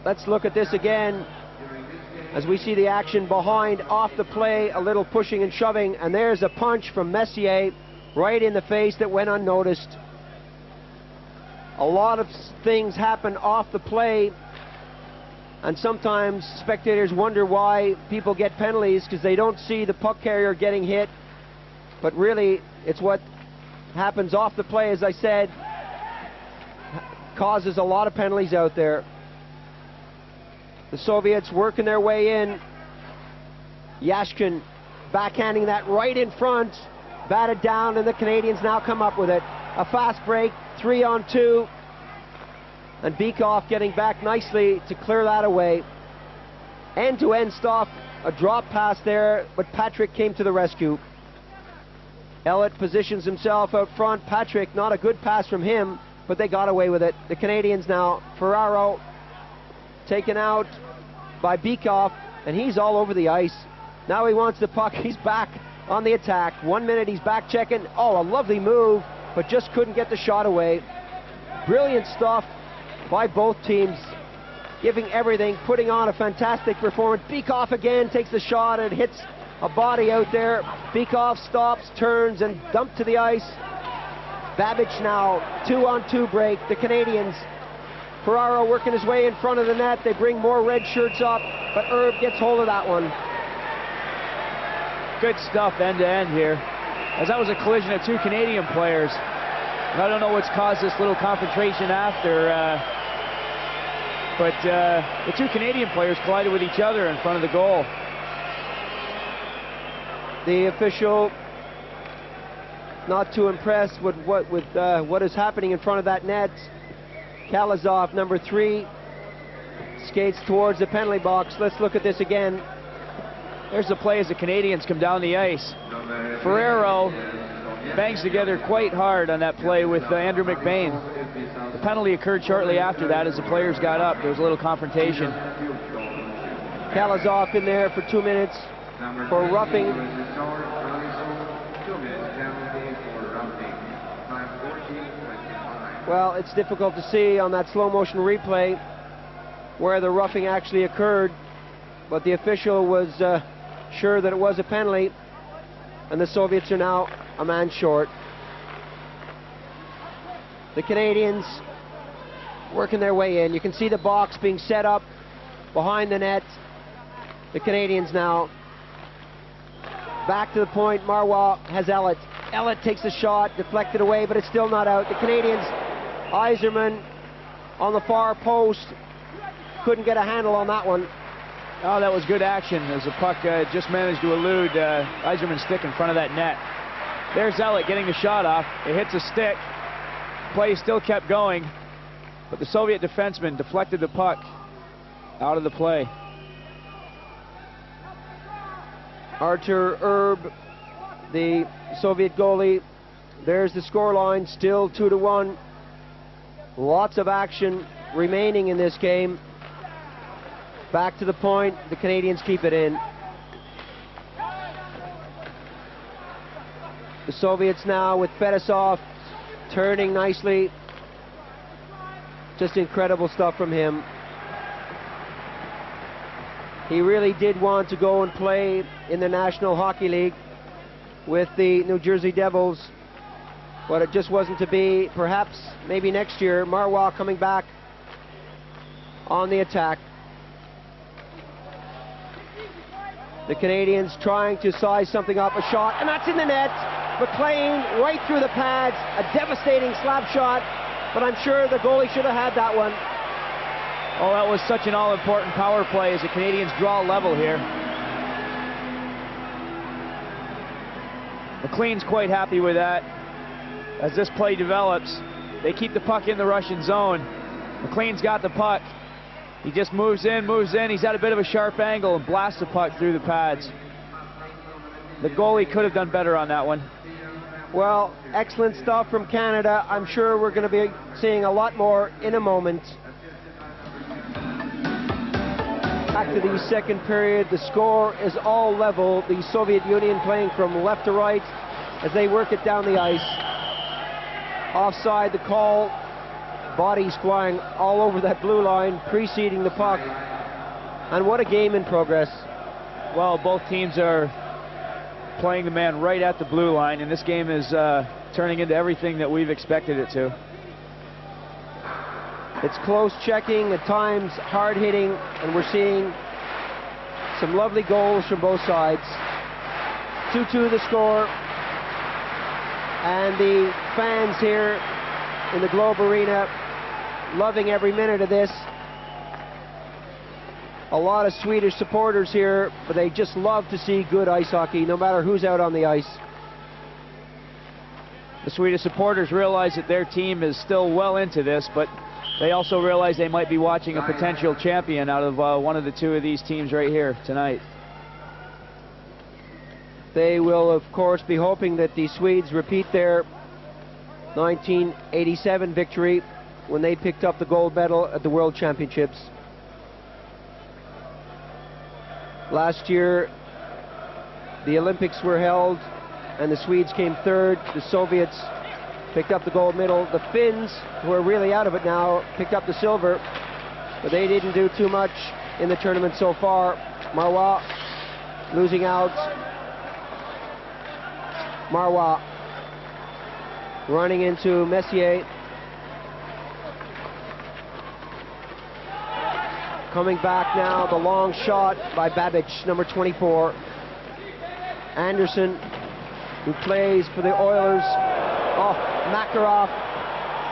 Let's look at this again as we see the action behind off the play, a little pushing and shoving, and there's a punch from Messier right in the face that went unnoticed. A lot of things happen off the play, and sometimes spectators wonder why people get penalties because they don't see the puck carrier getting hit, but really it's what happens off the play, as I said, causes a lot of penalties out there. The Soviets working their way in. Yashkin backhanding that right in front, batted down, and the Canadians now come up with it. A fast break, 3-on-2, and Bykov getting back nicely to clear that away. End-to-end stuff, a drop pass there, but Patrick came to the rescue. Ellett positions himself out front. Patrick, not a good pass from him, but they got away with it. The Canadians now, Ferraro taken out by Bykov, and he's all over the ice. Now he wants the puck. He's back on the attack. 1 minute he's back checking. Oh, a lovely move, but just couldn't get the shot away. Brilliant stuff by both teams, giving everything, putting on a fantastic performance. Bykov again takes the shot and hits a body out there. Bykov stops, turns, and dumped to the ice. Babic now, 2-on-2 break. The Canadians, Ferraro working his way in front of the net. They bring more red shirts up, but Herb gets hold of that one. Good stuff end to end here, as that was a collision of two Canadian players. And I don't know what's caused this little confrontation after. but the two Canadian players collided with each other in front of the goal. The official not too impressed with what is happening in front of that net. Kalazov, number 3, skates towards the penalty box. Let's look at this again. There's the play as the Canadians come down the ice. Ferrero bangs together quite hard on that play with Andrew McBain. The penalty occurred shortly after that as the players got up. There was a little confrontation. Kalazov in there for 2 minutes for roughing. Well, it's difficult to see on that slow motion replay where the roughing actually occurred, but the official was sure that it was a penalty, and the Soviets are now a man short. The Canadians working their way in. You can see the box being set up behind the net. The Canadians now back to the point. Marois has Elliott. Elliott takes the shot, deflected away, but it's still not out. The Canadians, Yzerman on the far post, couldn't get a handle on that one. Oh, that was good action as the puck just managed to elude Yzerman's stick in front of that net. There's Elliott getting the shot off. It hits a stick. Play still kept going, but the Soviet defenseman deflected the puck out of the play. Artur Erb, the Soviet goalie. There's the scoreline, still 2-1. Lots of action remaining in this game. Back to the point, the Canadians keep it in. The Soviets now with Fedosov turning nicely. Just incredible stuff from him. He really did want to go and play in the National Hockey League with the New Jersey Devils, but it just wasn't to be. Perhaps maybe next year. Marois coming back on the attack. The Canadians trying to size something up, a shot, and that's in the net. McLean right through the pads, a devastating slap shot, but I'm sure the goalie should have had that one. Oh, that was such an all-important power play as the Canadians draw level here. McLean's quite happy with that. As this play develops, they keep the puck in the Russian zone. McLean's got the puck. He just moves in. He's at a bit of a sharp angle and blasts the puck through the pads. The goalie could have done better on that one. Well, excellent stuff from Canada. I'm sure we're going to be seeing a lot more in a moment. Back to the second period. The score is all level. The Soviet Union playing from left to right as they work it down the ice. Offside the call. Bodies flying all over that blue line, preceding the puck. And what a game in progress. Well, both teams are playing the man right at the blue line, and this game is turning into everything that we've expected it to. It's close checking, at times hard hitting, and we're seeing some lovely goals from both sides. 2-2 the score, and the fans here in the Globe Arena loving every minute of this. A lot of Swedish supporters here, but they just love to see good ice hockey, no matter who's out on the ice. The Swedish supporters realize that their team is still well into this, but they also realize they might be watching a potential champion out of one of the two of these teams right here tonight. They will, of course, be hoping that the Swedes repeat their 1987 victory when they picked up the gold medal at the World Championships. Last year, the Olympics were held, and the Swedes came third. The Soviets picked up the gold medal. The Finns, who are really out of it now, picked up the silver, but they didn't do too much in the tournament so far. Marois losing out. Marois running into Messier. Coming back now, the long shot by Babic, number 24. Anderson, who plays for the Oilers. Oh, Makarov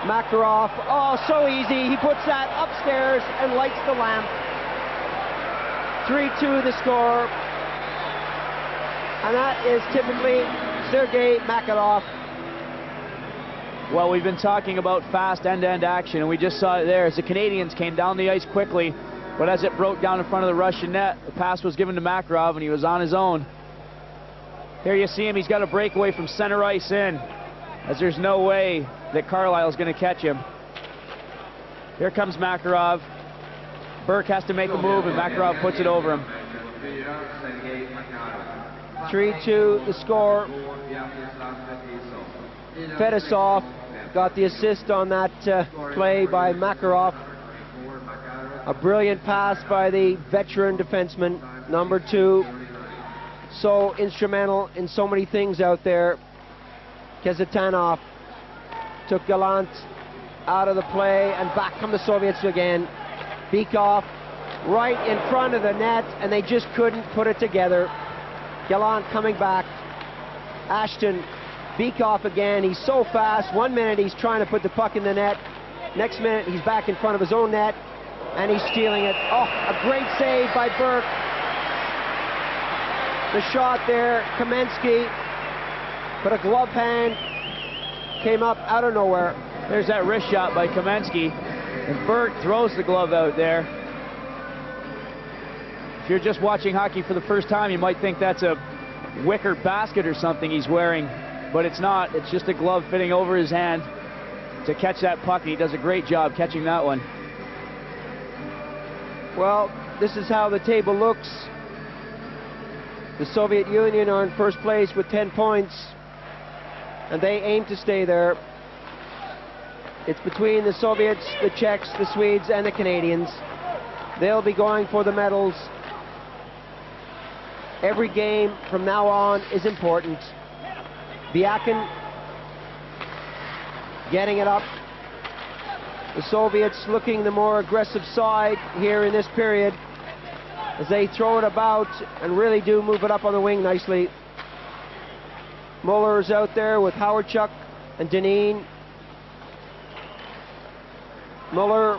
Makarov, oh, so easy. He puts that upstairs and lights the lamp. 3-2 the score. And that is typically Sergei Makarov. Well, we've been talking about fast end-to-end action, and we just saw it there as the Canadians came down the ice quickly, but as it broke down in front of the Russian net, the pass was given to Makarov, and he was on his own. Here you see him, he's got a breakaway from center ice in, as there's no way that Carlisle's going to catch him. Here comes Makarov. Burke has to make a move, and Makarov puts it over him. 3-2 the score. Fedosov got the assist on that play by Makarov. A brilliant pass by the veteran defenseman, number 2. So instrumental in so many things out there. Kezitanov took Gallant out of the play, and back come the Soviets again. Bykov right in front of the net, and they just couldn't put it together. Gallant coming back. Ashton, Bykov again. He's so fast. 1 minute he's trying to put the puck in the net. Next minute he's back in front of his own net, and he's stealing it. Oh, a great save by Burke. The shot there, Kamensky, but a glove hand came up out of nowhere. There's that wrist shot by Kamensky, and Burke throws the glove out there. If you're just watching hockey for the first time, you might think that's a wicker basket or something he's wearing, but it's not. It's just a glove fitting over his hand to catch that puck, and he does a great job catching that one. Well, this is how the table looks. The Soviet Union are in first place with 10 points, and they aim to stay there. It's between the Soviets, the Czechs, the Swedes, and the Canadians. They'll be going for the medals. Every game from now on is important. Biakin getting it up. The Soviets looking the more aggressive side here in this period as they throw it about and really do move it up on the wing nicely. Muller is out there with Howardchuk and Deneen. Muller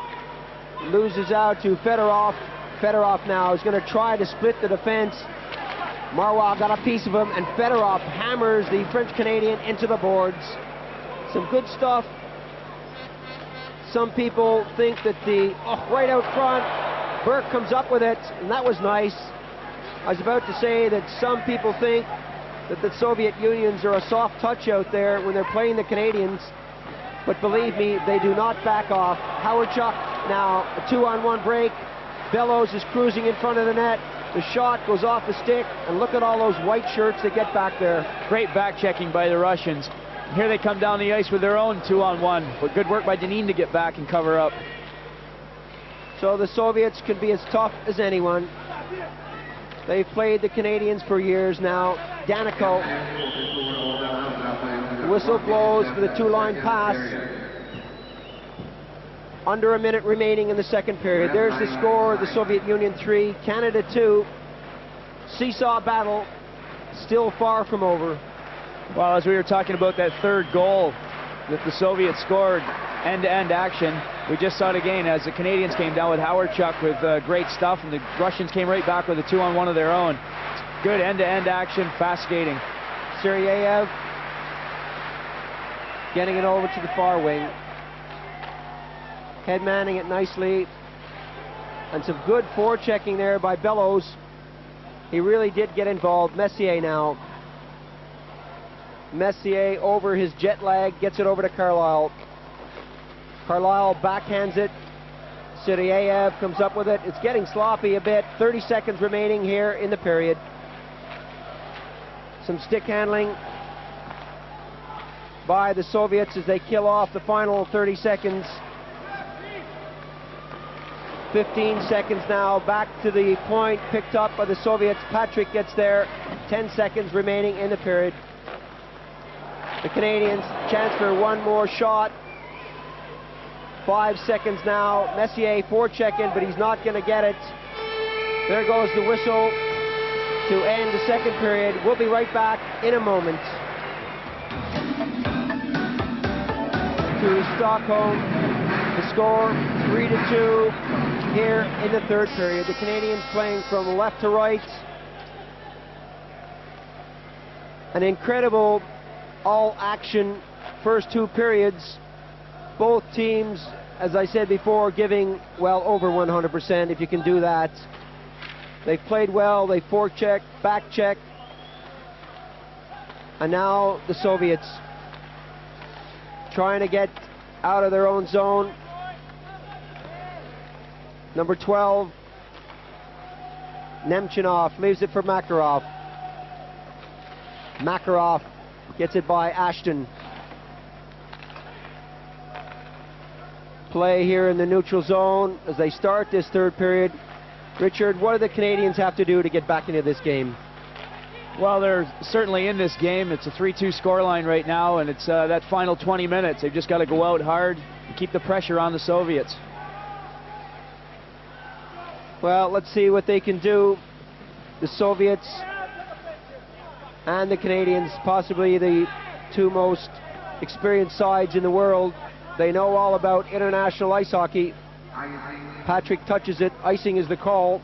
loses out to Fedorov. Fedorov now is going to try to split the defense. Marois got a piece of him, and Fedorov hammers the French-Canadian into the boards. Some good stuff. Some people think that right out front, Burke comes up with it, and that was nice. I was about to say that some people think that the Soviet Unions are a soft touch out there when they're playing the Canadians, but believe me, they do not back off. Howardchuk now, a 2-on-1 break. Bellows is cruising in front of the net. The shot goes off the stick, and look at all those white shirts that get back there. Great back checking by the Russians. Here they come down the ice with their own 2-on-1, but good work by Deneen to get back and cover up. So the Soviets can be as tough as anyone. They've played the Canadians for years now. Danico. The whistle blows for the two-line pass. Under a minute remaining in the second period. There's the score, the Soviet Union 3, Canada 2. Seesaw battle, still far from over. Well, as we were talking about that third goal that the Soviets scored, end-to-end action, we just saw it again as the Canadians came down with Howardchuk with great stuff, and the Russians came right back with a 2-on-1 of their own. Good end-to-end action, fast skating. Seryev getting it over to the far wing. Headmanning it nicely, and some good forechecking there by Bellows. He really did get involved. Messier now. Messier over his jet lag, gets it over to Carlisle. Carlisle backhands it. Seryev comes up with it. It's getting sloppy a bit. 30 seconds remaining here in the period. Some stick handling by the Soviets as they kill off the final 30 seconds. 15 seconds now, back to the point, picked up by the Soviets. Patrick gets there. 10 seconds remaining in the period. The Canadians, chance for one more shot. 5 seconds now. Messier forechecking, but he's not going to get it. There goes the whistle to end the second period. We'll be right back in a moment. to Stockholm. The score 3-2 here in the third period. The Canadians playing from left to right. An incredible all-action first two periods. Both teams, as I said before, giving well over 100% if you can do that. They've played well, they forecheck, back check. And now the Soviets trying to get out of their own zone. Number 12, Nemchinov leaves it for Makarov. Makarov gets it by Ashton. Play here in the neutral zone as they start this third period. Richard, what do the Canadians have to do to get back into this game? Well, they're certainly in this game. It's a 3-2 scoreline right now, and it's that final 20 minutes. They've just got to go out hard and keep the pressure on the Soviets. Well, let's see what they can do. The Soviets and the Canadians, possibly the two most experienced sides in the world. They know all about international ice hockey. Patrick touches it. Icing is the call.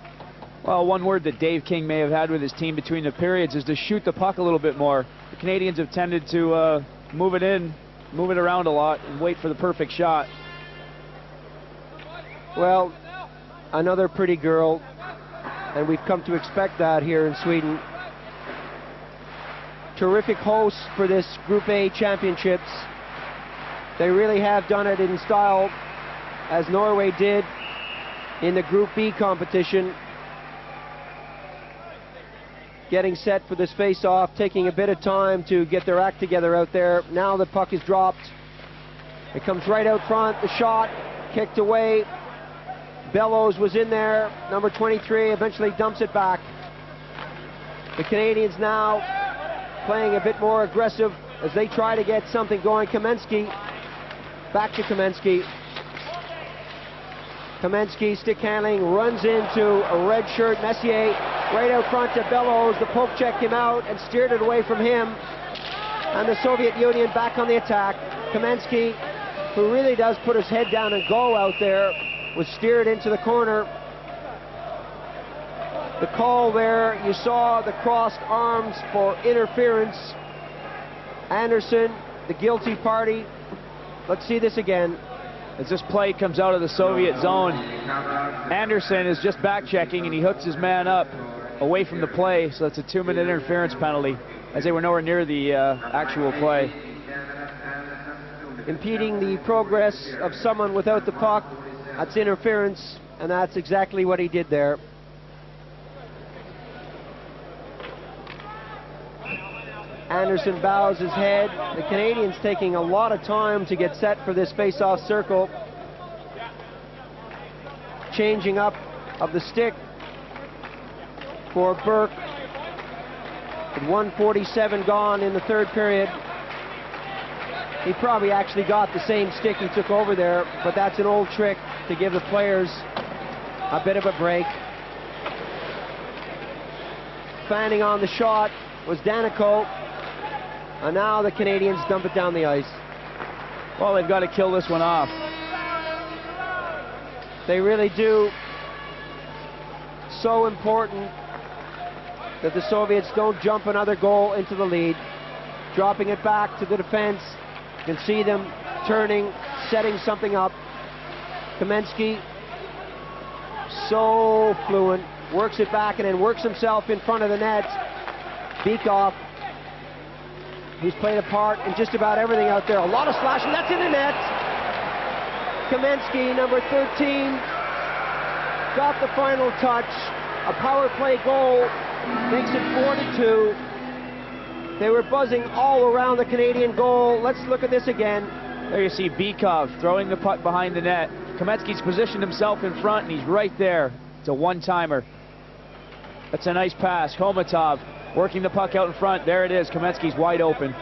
Well, one word that Dave King may have had with his team between the periods is to shoot the puck a little bit more. The Canadians have tended to move it in, move it around a lot, and wait for the perfect shot. Well, another pretty girl, and we've come to expect that here in Sweden. Terrific hosts for this Group A championships. They really have done it in style, as Norway did in the Group B competition. Getting set for this face-off, taking a bit of time to get their act together out there. Now the puck is dropped. It comes right out front. The shot kicked away. Bellows was in there. Number 23 eventually dumps it back. The Canadians now playing a bit more aggressive as they try to get something going. Kamensky, back to Kamensky. Kamensky, stick handling, runs into a red shirt, Messier, right out front to Bellows. The poke checked him out and steered it away from him. And the Soviet Union back on the attack. Kamensky, who really does put his head down and go out there, was steered into the corner. The call there, you saw the crossed arms for interference. Anderson, the guilty party. Let's see this again. As this play comes out of the Soviet zone, Anderson is just back checking and he hooks his man up away from the play, so it's a 2-minute interference penalty as they were nowhere near the actual play. Impeding the progress of someone without the puck, that's interference, and that's exactly what he did there. Anderson bows his head. The Canadians taking a lot of time to get set for this face-off circle. Changing up of the stick for Burke. With 1:47 gone in the third period. He probably actually got the same stick he took over there, but that's an old trick to give the players a bit of a break. Fanning on the shot was Danico. And now the Canadians dump it down the ice. Well, they've got to kill this one off. They really do. So important that the Soviets don't jump another goal into the lead. Dropping it back to the defense. You can see them turning, setting something up. Kamensky, so fluent, works it back and then works himself in front of the net. Beekoff, he's played a part in just about everything out there. A lot of slashing, that's in the net. Kamensky, number 13, got the final touch. A power play goal makes it 4-2. They were buzzing all around the Canadian goal. Let's look at this again. There you see Beekoff throwing the puck behind the net. Kamensky's positioned himself in front, and he's right there. It's a one-timer. That's a nice pass. Khomatov working the puck out in front. There it is. Kamensky's wide open.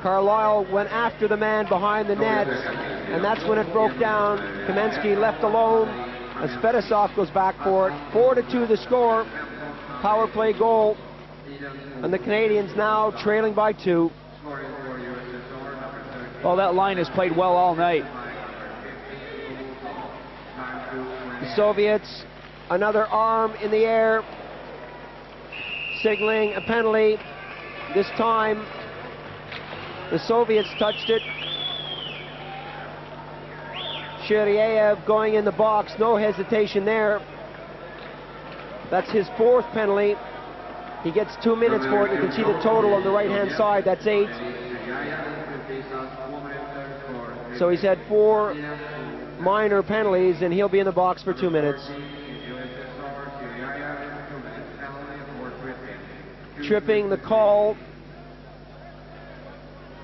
Carlisle went after the man behind the net, and that's when it broke down. Kamensky left alone as Fedosov goes back for it. 4-2 the score. Power play goal. And the Canadians now trailing by 2. Well, that line has played well all night. The Soviets, another arm in the air, signaling a penalty. This time, the Soviets touched it. Shiryaev going in the box, no hesitation there. That's his fourth penalty. He gets 2 minutes for it. You can see the total on the right-hand side. That's 8. So he's had 4 minor penalties, and he'll be in the box for 2 minutes. Tripping the call.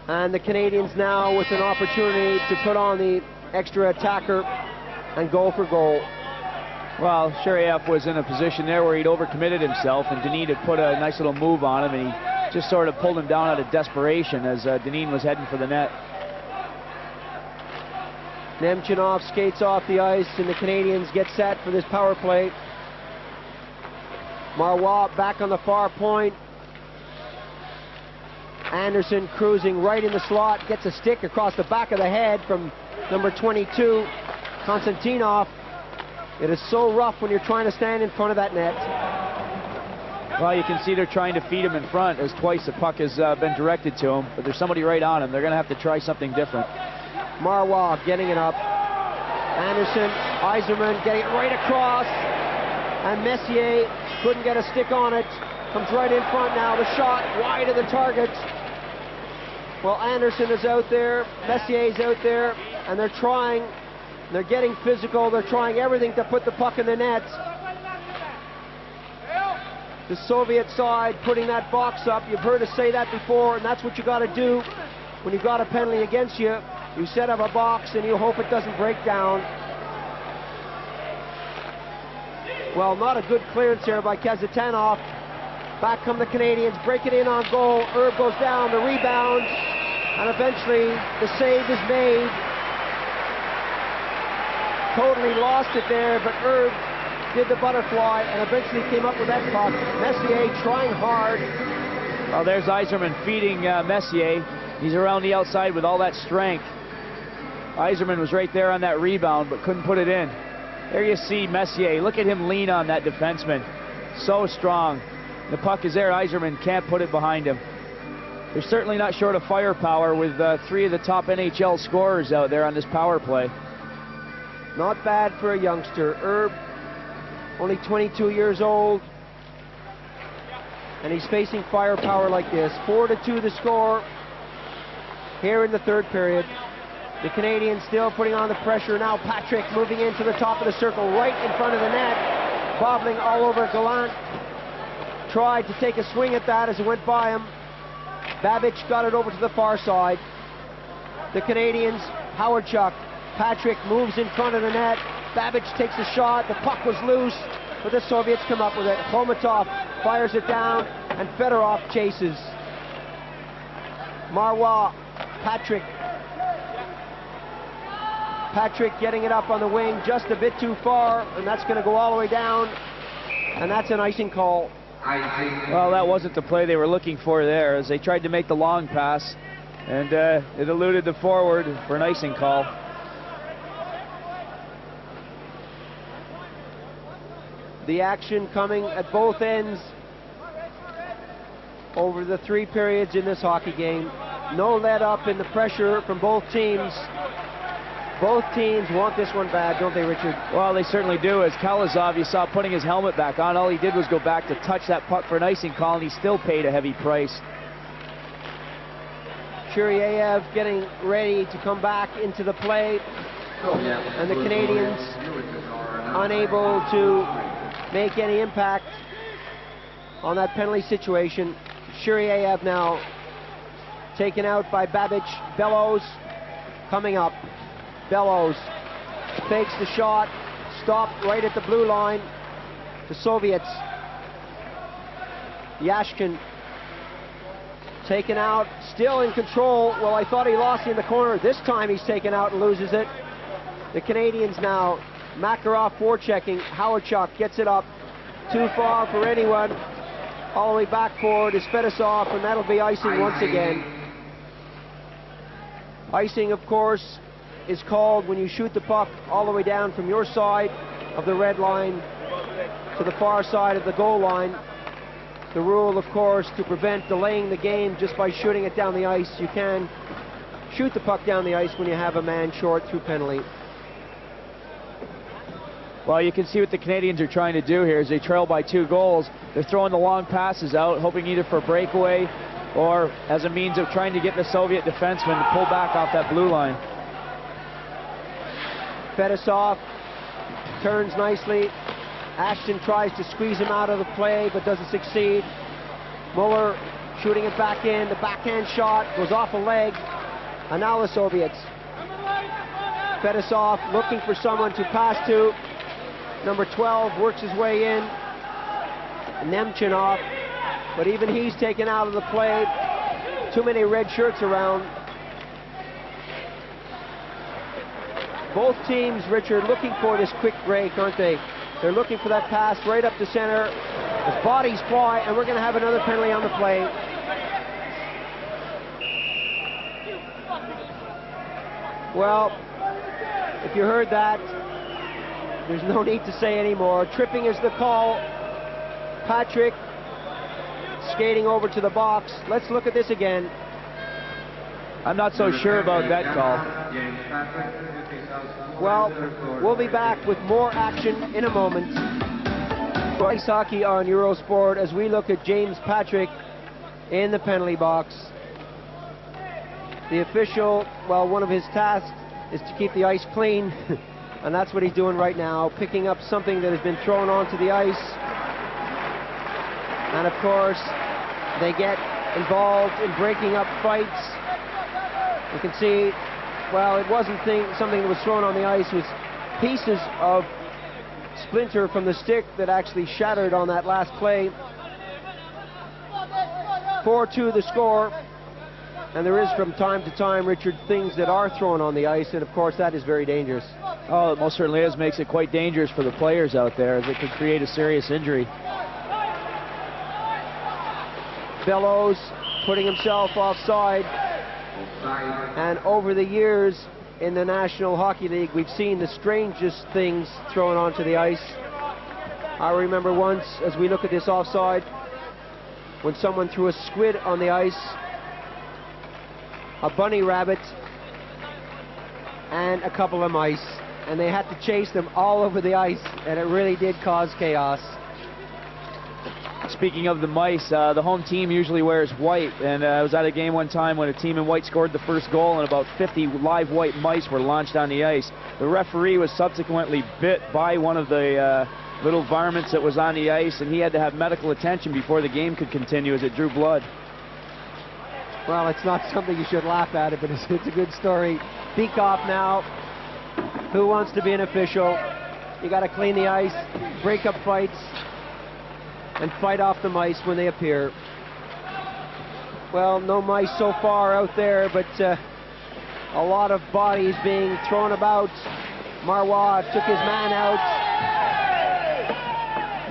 And the Canadians now with an opportunity to put on the extra attacker and go for goal. Well, Shiryaev was in a position there where he'd overcommitted himself, and Dineen had put a nice little move on him, and he just sort of pulled him down out of desperation as Dineen was heading for the net. Nemchinov skates off the ice, and the Canadians get set for this power play. Marois back on the far point. Anderson cruising right in the slot, gets a stick across the back of the head from number 22, Konstantinov. It is so rough when you're trying to stand in front of that net. Well, you can see they're trying to feed him in front, as twice the puck has been directed to him, but there's somebody right on him. They're going to have to try something different. Marois getting it up. Anderson, Yzerman getting it right across. And Messier couldn't get a stick on it. Comes right in front now. The shot wide of the target. Well, Anderson is out there. Messier's out there. And they're trying. They're getting physical. They're trying everything to put the puck in the net. The Soviet side putting that box up. You've heard us say that before, and that's what you got to do when you've got a penalty against you. You set up a box and you hope it doesn't break down. Well, not a good clearance here by Kazatanov. Back come the Canadians, break it in on goal. Herb goes down, the rebound, and eventually the save is made. Totally lost it there, but Herb did the butterfly and eventually came up with that puck. Messier trying hard. Well, there's Yzerman feeding Messier. He's around the outside with all that strength. Yzerman was right there on that rebound, but couldn't put it in. There you see Messier. Look at him lean on that defenseman. So strong. The puck is there. Yzerman can't put it behind him. They're certainly not short of firepower with 3 of the top NHL scorers out there on this power play. Not bad for a youngster. Herb, only 22 years old, and he's facing firepower like this. 4-2 the score here in the third period. The Canadians still putting on the pressure. Now Patrick moving into the top of the circle, right in front of the net, bobbling all over Gallant. Tried to take a swing at that as it went by him. Babic got it over to the far side. The Canadians, Howardchuk. Patrick moves in front of the net. Babic takes a shot. The puck was loose, but the Soviets come up with it. Khomatov fires it down, and Fedorov chases. Marois, Patrick. Patrick getting it up on the wing just a bit too far, and that's going to go all the way down, and that's an icing call. Well, that wasn't the play they were looking for there, as they tried to make the long pass, and it eluded the forward for an icing call. The action coming at both ends over the 3 periods in this hockey game. No let up in the pressure from both teams. Both teams want this one bad, don't they, Richard? Well, they certainly do. As Kalazov, you saw putting his helmet back on, all he did was go back to touch that puck for an icing call, and he still paid a heavy price. Shiryaev getting ready to come back into the play, and the Canadians unable to make any impact on that penalty situation. Shiryaev now taken out by Babic. Bellows coming up. Bellows fakes the shot, stopped right at the blue line. The Soviets. Yashkin taken out, still in control. Well, I thought he lost it in the corner. This time he's taken out and loses it. The Canadians now, Makarov forechecking. Howardchuk gets it up. Too far for anyone. All the way back forward is Fedosov, and that'll be icing once again. Icing, of course, is called when you shoot the puck all the way down from your side of the red line to the far side of the goal line. The rule, of course, to prevent delaying the game just by shooting it down the ice. You can shoot the puck down the ice when you have a man short through penalty. Well, you can see what the Canadians are trying to do here as they trail by 2 goals. They're throwing the long passes out, hoping either for a breakaway or as a means of trying to get the Soviet defenseman to pull back off that blue line. Fedosov turns nicely. Ashton tries to squeeze him out of the play but doesn't succeed. Muller shooting it back in. The backhand shot goes off a leg. And now the Soviets. Fedosov looking for someone to pass to. Number 12 works his way in. Nemchinov, but even he's taken out of the play. Too many red shirts around. Both teams, Richard, looking for this quick break, aren't they? They're looking for that pass right up the center. As bodies fly, and we're going to have another penalty on the play. Well, if you heard that, there's no need to say anymore. Tripping is the call. Patrick skating over to the box. Let's look at this again. I'm not so sure about that call. Well, we'll be back with more action in a moment. Ice hockey on Eurosport as we look at James Patrick in the penalty box. The official, well, one of his tasks is to keep the ice clean. And that's what he's doing right now, picking up something that has been thrown onto the ice. And of course, they get involved in breaking up fights. You can see, well, it wasn't something that was thrown on the ice. It was pieces of splinter from the stick that actually shattered on that last play. 4-2 the score. And there is from time to time, Richard, things that are thrown on the ice, and of course that is very dangerous. Oh, it most certainly is. Makes it quite dangerous for the players out there as it could create a serious injury. Bellows putting himself offside. And over the years in the National Hockey League, we've seen the strangest things thrown onto the ice. I remember once, as we look at this offside, when someone threw a squid on the ice, a bunny rabbit, and a couple of mice, and they had to chase them all over the ice, and it really did cause chaos. Speaking of the mice, the home team usually wears white, and I was at a game one time when a team in white scored the first goal, and about 50 live white mice were launched on the ice. The referee was subsequently bit by one of the little varmints that was on the ice, and he had to have medical attention before the game could continue as it drew blood. Well, it's not something you should laugh at, but it's a good story. Bekoff now. Who wants to be an official? You got to clean the ice, break up fights, and fight off the mice when they appear. Well, no mice so far out there, but a lot of bodies being thrown about. Marois took his man out.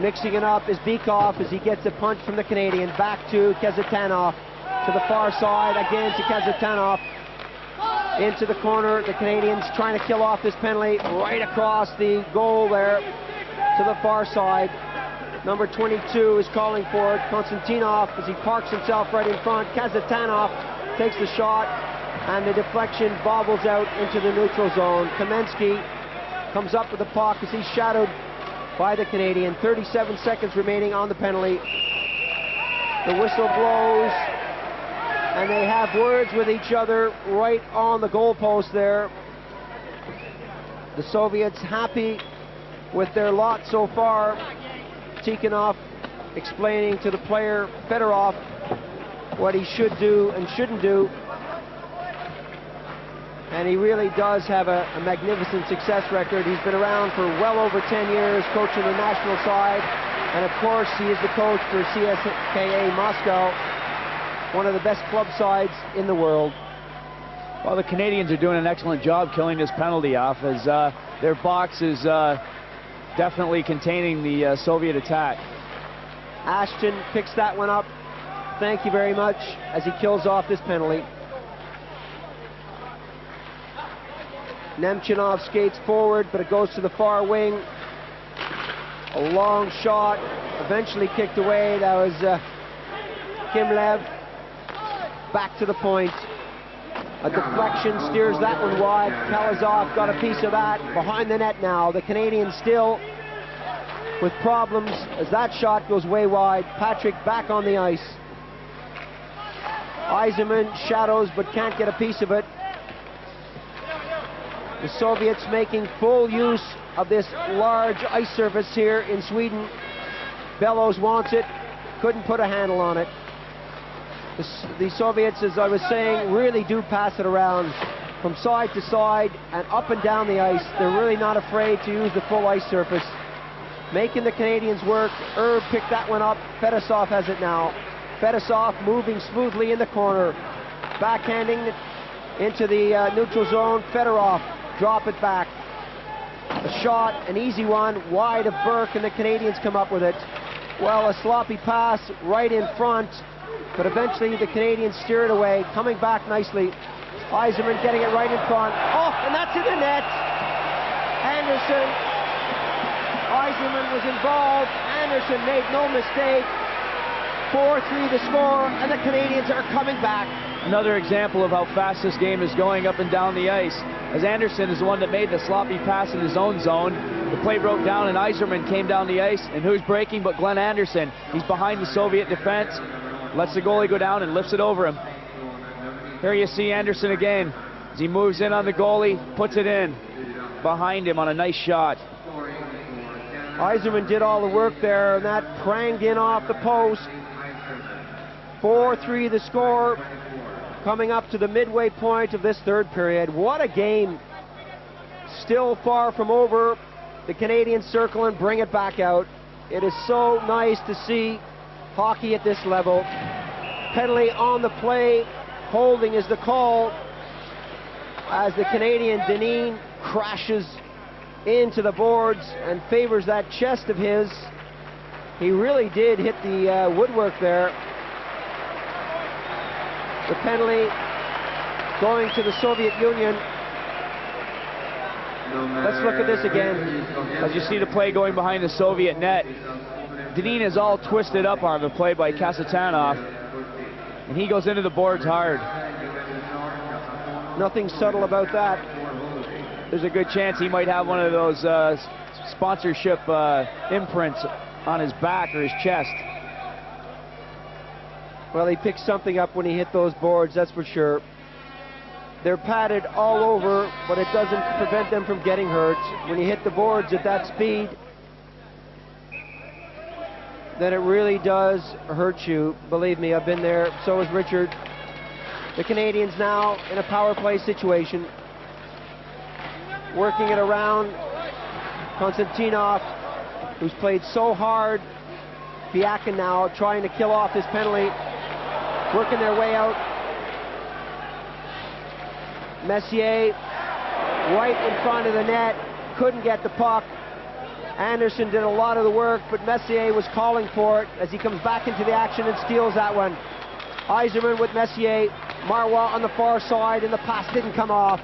Mixing it up is Bekoff as he gets a punch from the Canadian. Back to Kazatanov. To the far side, again to Kazatanov. Into the corner, the Canadians trying to kill off this penalty. Right across the goal there to the far side. Number 22 is calling for it. Konstantinov as he parks himself right in front. Kazatanov takes the shot, and the deflection bobbles out into the neutral zone. Kamensky comes up with the puck as he's shadowed by the Canadian. 37 seconds remaining on the penalty. The whistle blows, and they have words with each other right on the goalpost there. The Soviets happy with their lot so far. Tikhonov explaining to the player, Fedorov, what he should do and shouldn't do. And he really does have a magnificent success record. He's been around for well over 10 years, coaching the national side. And of course, he is the coach for CSKA Moscow, one of the best club sides in the world. Well, the Canadians are doing an excellent job killing this penalty off, as their box is definitely containing the Soviet attack. Ashton picks that one up. Thank you very much, as he kills off this penalty. Nemchinov skates forward, but it goes to the far wing. A long shot, eventually kicked away. That was Kimlev. Back to the point. A deflection steers that one wide. Kalazov got a piece of that. Behind the net now. The Canadians still with problems as that shot goes way wide. Patrick back on the ice. Yzerman shadows but can't get a piece of it. The Soviets making full use of this large ice surface here in Sweden. Bellows wants it, couldn't put a handle on it. The Soviets, as I was saying, really do pass it around from side to side and up and down the ice. They're really not afraid to use the full ice surface. Making the Canadians work. Erb picked that one up. Fedosov has it now. Fedosov moving smoothly in the corner. Backhanding into the neutral zone. Fedorov, drop it back. A shot, an easy one, wide of Burke, and the Canadians come up with it. Well, a sloppy pass right in front, but eventually the Canadians steer it away, coming back nicely. Yzerman getting it right in front. Oh, and that's in the net. Anderson. Yzerman was involved. Anderson made no mistake. 4-3 the score, and the Canadians are coming back. Another example of how fast this game is going up and down the ice, as Anderson is the one that made the sloppy pass in his own zone. The play broke down and Yzerman came down the ice, and who's breaking but Glenn Anderson? He's behind the Soviet defense, lets the goalie go down and lifts it over him. Here you see Anderson again as he moves in on the goalie, puts it in behind him on a nice shot. Yzerman did all the work there, and that pranged in off the post. 4-3 the score, coming up to the midway point of this third period. What a game. Still far from over. The Canadians circle and bring it back out. It is so nice to see hockey at this level. Penalty on the play. Holding is the call as the Canadian Dineen crashes into the boards and favors that chest of his. He really did hit the woodwork there. The penalty going to the Soviet Union. Let's look at this again. As you see the play going behind the Soviet net, Dineen is all twisted up on the play by Kasatanov, and he goes into the boards hard. Nothing subtle about that. There's a good chance he might have one of those sponsorship imprints on his back or his chest. Well, he picked something up when he hit those boards, that's for sure. They're padded all over, but it doesn't prevent them from getting hurt. When you hit the boards at that speed, then it really does hurt you. Believe me, I've been there. So has Richard. The Canadians now in a power play situation. Working it around Konstantinov, who's played so hard. Biakin now trying to kill off this penalty. Working their way out. Messier right in front of the net, couldn't get the puck. Anderson did a lot of the work, but Messier was calling for it as he comes back into the action and steals that one. Yzerman with Messier, Marois on the far side, and the pass didn't come off.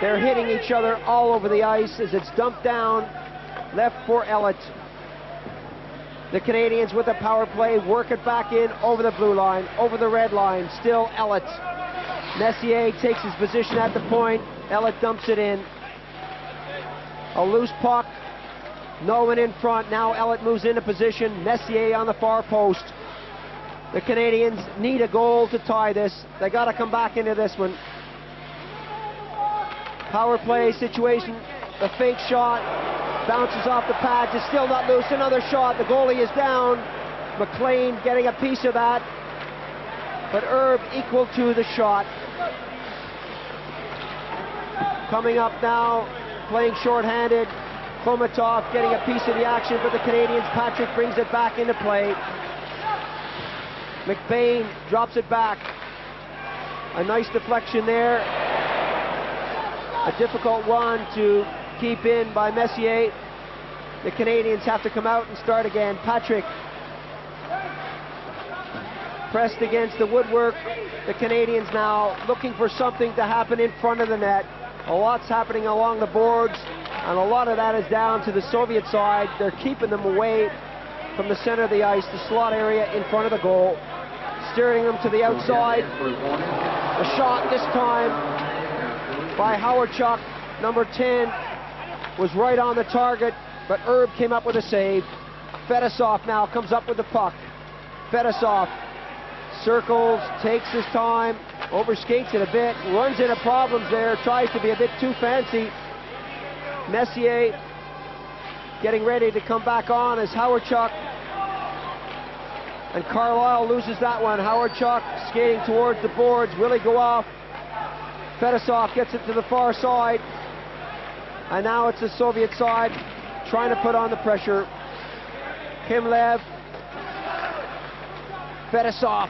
They're hitting each other all over the ice as it's dumped down, left for Ellett. The Canadians with the power play work it back in over the blue line, over the red line, still Ellett. Messier takes his position at the point, Ellett dumps it in. A loose puck, no one in front, now Ellett moves into position, Messier on the far post. The Canadians need a goal to tie this. They got to come back into this one. Power play situation, the fake shot, bounces off the pads, is still not loose, another shot, the goalie is down. McLean getting a piece of that, but Erb equal to the shot. Coming up now, playing shorthanded, Komatov getting a piece of the action, but the Canadians, Patrick brings it back into play. McBain drops it back. A nice deflection there. A difficult one to keep in by Messier. The Canadians have to come out and start again. Patrick pressed against the woodwork. The Canadians now looking for something to happen in front of the net. A lot's happening along the boards, and a lot of that is down to the Soviet side. They're keeping them away from the center of the ice, the slot area in front of the goal, steering them to the outside. A shot this time by Howardchuk, number 10, was right on the target, but Herb came up with a save. Fedosov now comes up with the puck. Fedosov circles, takes his time, overskates it a bit, runs into problems there, tries to be a bit too fancy. Messier getting ready to come back on as Howardchuk, and Carlisle loses that one. Howardchuk skating towards the boards, will he go off? Fedosov gets it to the far side, and now it's the Soviet side trying to put on the pressure. Kimlev, Fedosov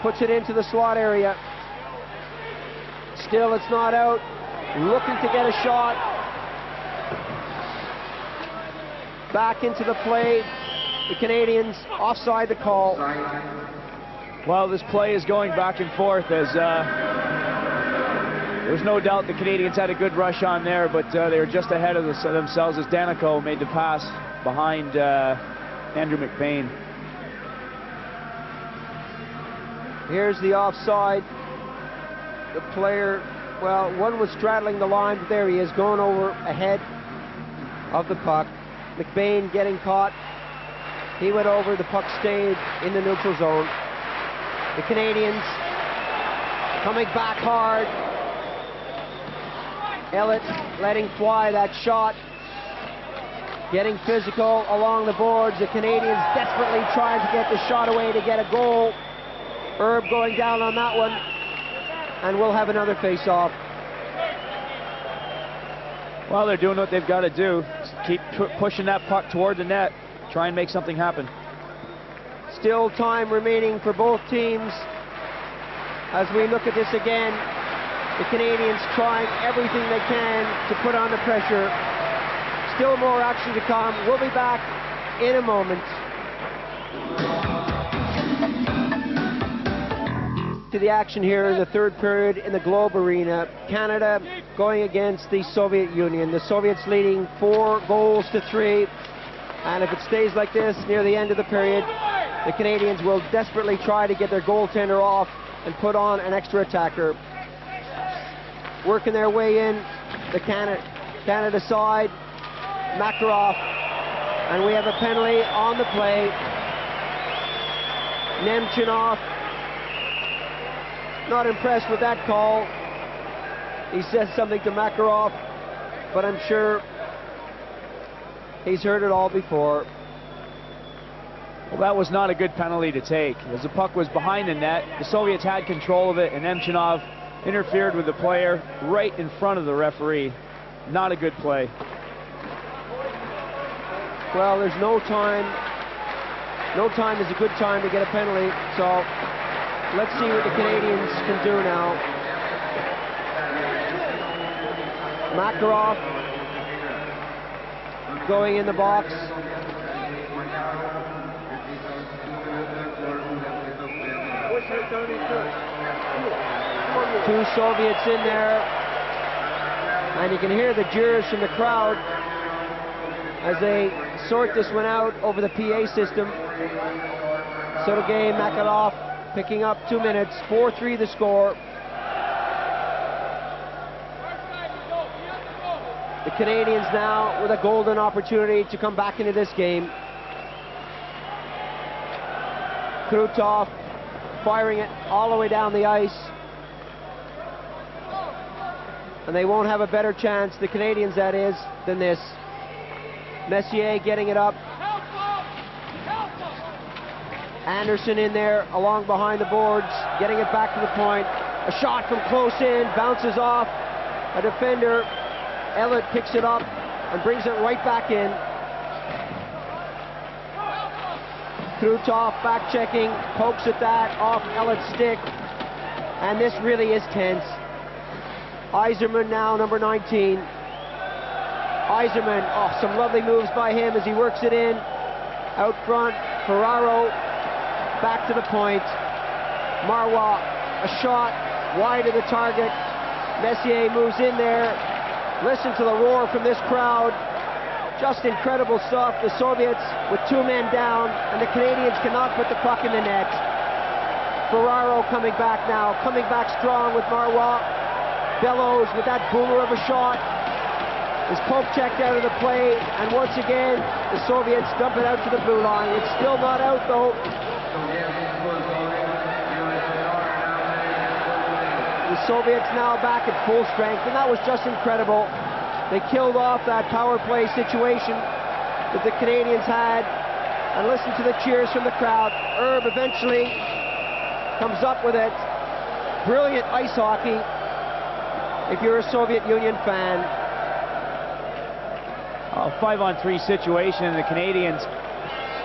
puts it into the slot area. Still it's not out, looking to get a shot. Back into the play, the Canadians offside the call. Well, this play is going back and forth as there's no doubt the Canadians had a good rush on there, but they were just ahead of themselves as Danico made the pass behind Andrew McBain. Here's the offside. The player, well, one was straddling the line, but there he is, going over ahead of the puck. McBain getting caught. He went over, the puck stayed in the neutral zone. The Canadians coming back hard. Elliott letting fly that shot. Getting physical along the boards. The Canadians desperately trying to get the shot away to get a goal. Herb going down on that one. And we'll have another face-off. Well, they're doing what they've got to do. Just keep pushing that puck toward the net. Try and make something happen. Still time remaining for both teams. As we look at this again, the Canadians trying everything they can to put on the pressure. Still more action to come. We'll be back in a moment. To the action here in the third period in the Globe Arena. Canada going against the Soviet Union. The Soviets leading 4-3. And if it stays like this near the end of the period, the Canadians will desperately try to get their goaltender off and put on an extra attacker. Working their way in, the Canada side. Makarov, and we have a penalty on the play. Nemchinov, not impressed with that call. He says something to Makarov, but I'm sure he's heard it all before. Well, that was not a good penalty to take, as the puck was behind the net. The Soviets had control of it, and Nemchinov interfered with the player right in front of the referee. Not a good play. Well, there's no time. No time is a good time to get a penalty, so let's see what the Canadians can do now. Makarov going in the box. Two Soviets in there, and you can hear the jeers from the crowd as they sort this one out over the PA system. Sergei Makarov picking up 2 minutes, 4-3 the score. The Canadians now with a golden opportunity to come back into this game. Krutov firing it all the way down the ice. And they won't have a better chance, the Canadians that is, than this. Messier getting it up. Anderson in there along behind the boards, getting it back to the point. A shot from close in, bounces off a defender. Elliott picks it up and brings it right back in. Krutov back checking, pokes at that off Elliott's stick. And this really is tense. Yzerman now, number 19. Yzerman, oh, some lovely moves by him as he works it in. Out front, Ferraro back to the point. Marwa, a shot wide of the target. Messier moves in there. Listen to the roar from this crowd. Just incredible stuff. The Soviets with 2 men down, and the Canadians cannot put the puck in the net. Ferraro coming back now, coming back strong with Marois. Bellows with that boomer of a shot. Is poke checked out of the play, and once again, the Soviets dump it out to the blue line. It's still not out though. The Soviets now back at full strength, and that was just incredible. They killed off that power play situation that the Canadians had, and listen to the cheers from the crowd. Herb eventually comes up with it. Brilliant ice hockey if you're a Soviet Union fan. A 5-on-3 situation, and the Canadians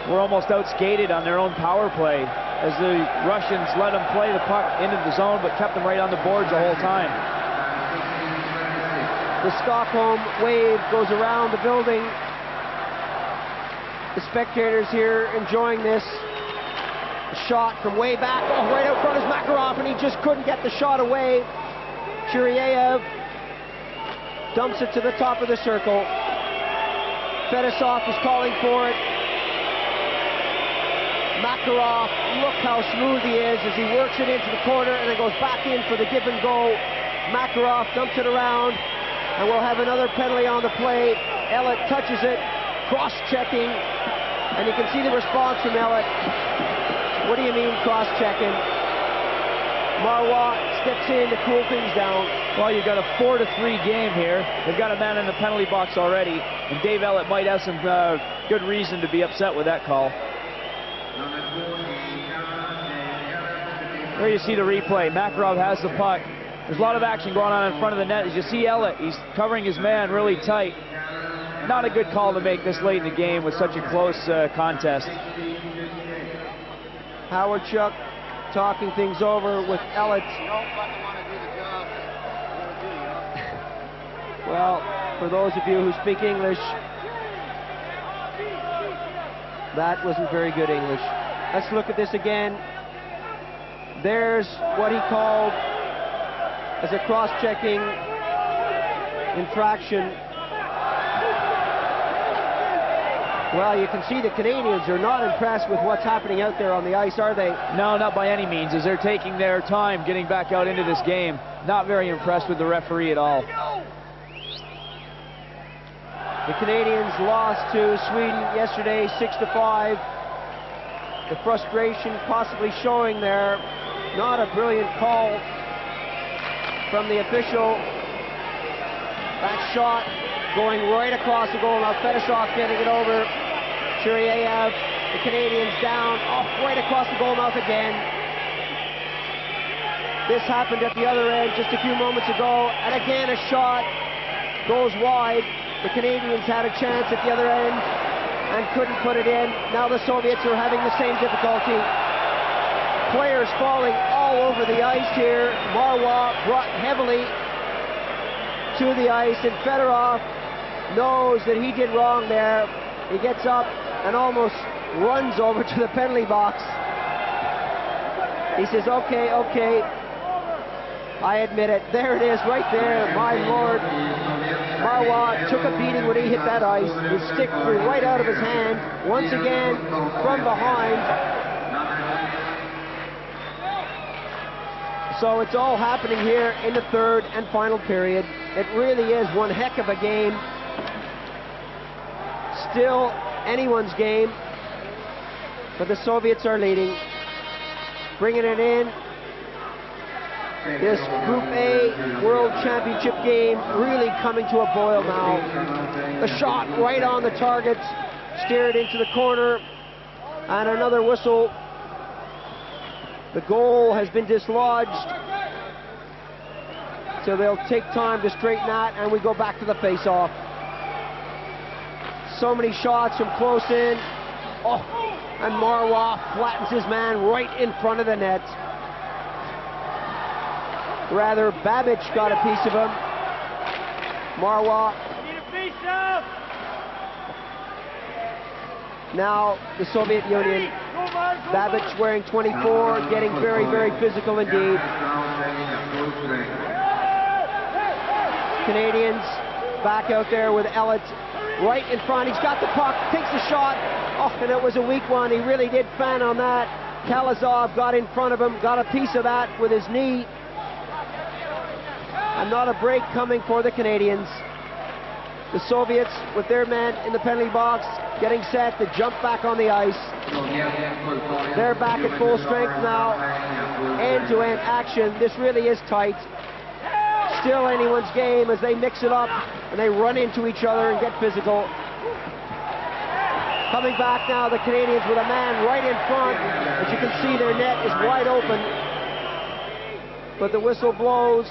were almost outskated on their own power play as the Russians let them play the puck into the zone but kept them right on the boards the whole time. The Stockholm wave goes around the building. The spectators here enjoying this. A shot from way back. Oh, right out front is Makarov, and he just couldn't get the shot away. Chiryaev dumps it to the top of the circle. Fedosov is calling for it. Makarov, look how smooth he is as he works it into the corner and then goes back in for the give and go. Makarov dumps it around, and we'll have another penalty on the play. Ellett touches it, cross-checking, and you can see the response from Ellett. What do you mean cross-checking? Marois steps in to cool things down. Well, you've got a 4-3 game here. They've got a man in the penalty box already, and Dave Ellett might have some good reason to be upset with that call. There you see the replay. Makarov has the puck. There's a lot of action going on in front of the net. As you see Ellett, he's covering his man really tight. Not a good call to make this late in the game with such a close contest. Howard Chuck talking things over with Ellett. Well, for those of you who speak English, that wasn't very good English. Let's look at this again. There's what he called as a cross-checking infraction. Well, you can see the Canadians are not impressed with what's happening out there on the ice, are they? No, not by any means, as they're taking their time getting back out into this game. Not very impressed with the referee at all. The Canadians lost to Sweden yesterday, 6-5. The frustration possibly showing there. Not a brilliant call from the official. That shot going right across the goal. Now Fedosov getting it over. Chiryaev, the Canadians down, off right across the goal mouth again. This happened at the other end just a few moments ago, and again a shot goes wide. The Canadians had a chance at the other end and couldn't put it in. Now the Soviets are having the same difficulty. Players falling all over the ice here. Marois brought heavily to the ice, and Fedorov knows that he did wrong there. He gets up and almost runs over to the penalty box. He says, okay, I admit it. There it is, right there, my lord. Marois took a beating when he hit that ice. His stick flew right out of his hand. Once again, from behind. So it's all happening here in the third and final period. It really is one heck of a game. Still anyone's game, but the Soviets are leading. Bringing it in. This Group A World Championship game really coming to a boil now. The shot right on the target, steered into the corner, and another whistle. The goal has been dislodged, so they'll take time to straighten that, and we go back to the face-off. So many shots from close in. Oh, and Marois flattens his man right in front of the net. Rather, Babic got a piece of him. Marois. Now the Soviet Union. Babic wearing 24, getting very, very physical indeed. Canadians back out there with Ellett right in front. He's got the puck, takes the shot. Oh, and it was a weak one. He really did fan on that. Kalazov got in front of him, got a piece of that with his knee. And not a break coming for the Canadians. The Soviets with their men in the penalty box, getting set to jump back on the ice. They're back at full strength now. End-to-end action. This really is tight. Still anyone's game as they mix it up and they run into each other and get physical. Coming back now, the Canadians with a man right in front. As you can see, their net is wide open. But the whistle blows.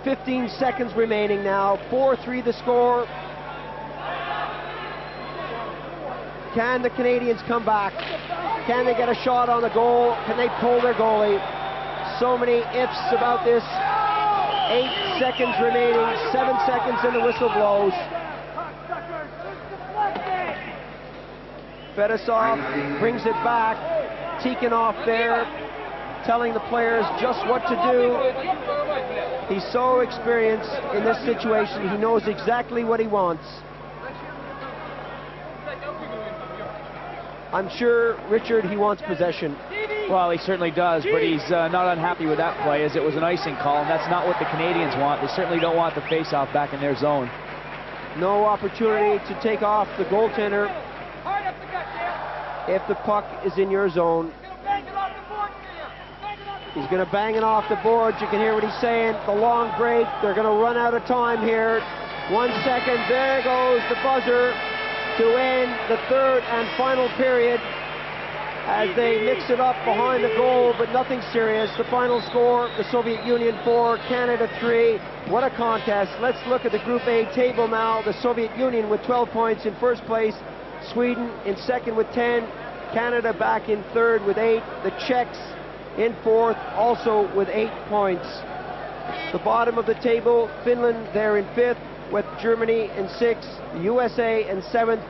15 seconds remaining now. 4-3 the score. Can the Canadians come back? Can they get a shot on the goal? Can they pull their goalie? So many ifs about this. 8 seconds remaining. 7 seconds and the whistle blows. Fedosov brings it back. Tikhonov there, telling the players just what to do. He's so experienced in this situation. He knows exactly what he wants. I'm sure, Richard, he wants possession. Well, he certainly does, but he's not unhappy with that play, as it was an icing call, and that's not what the Canadians want. They certainly don't want the face-off back in their zone. No opportunity to take off the goaltender if the puck is in your zone. He's going to bang it off the boards. You can hear what he's saying. The long break. They're going to run out of time here. 1 second. There goes the buzzer to end the third and final period as they mix it up behind the goal, but nothing serious. The final score, the Soviet Union 4, Canada 3. What a contest. Let's look at the Group A table now. The Soviet Union with 12 points in first place. Sweden in second with 10. Canada back in third with 8. The Czechs in fourth, also with 8 points. The bottom of the table, Finland there in fifth, with Germany in sixth, the USA in seventh,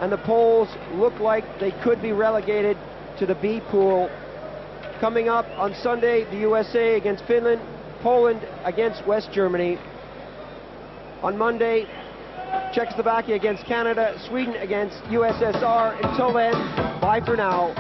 and the Poles look like they could be relegated to the B pool. Coming up on Sunday, the USA against Finland, Poland against West Germany. On Monday, Czechoslovakia against Canada, Sweden against USSR. Until then, bye for now.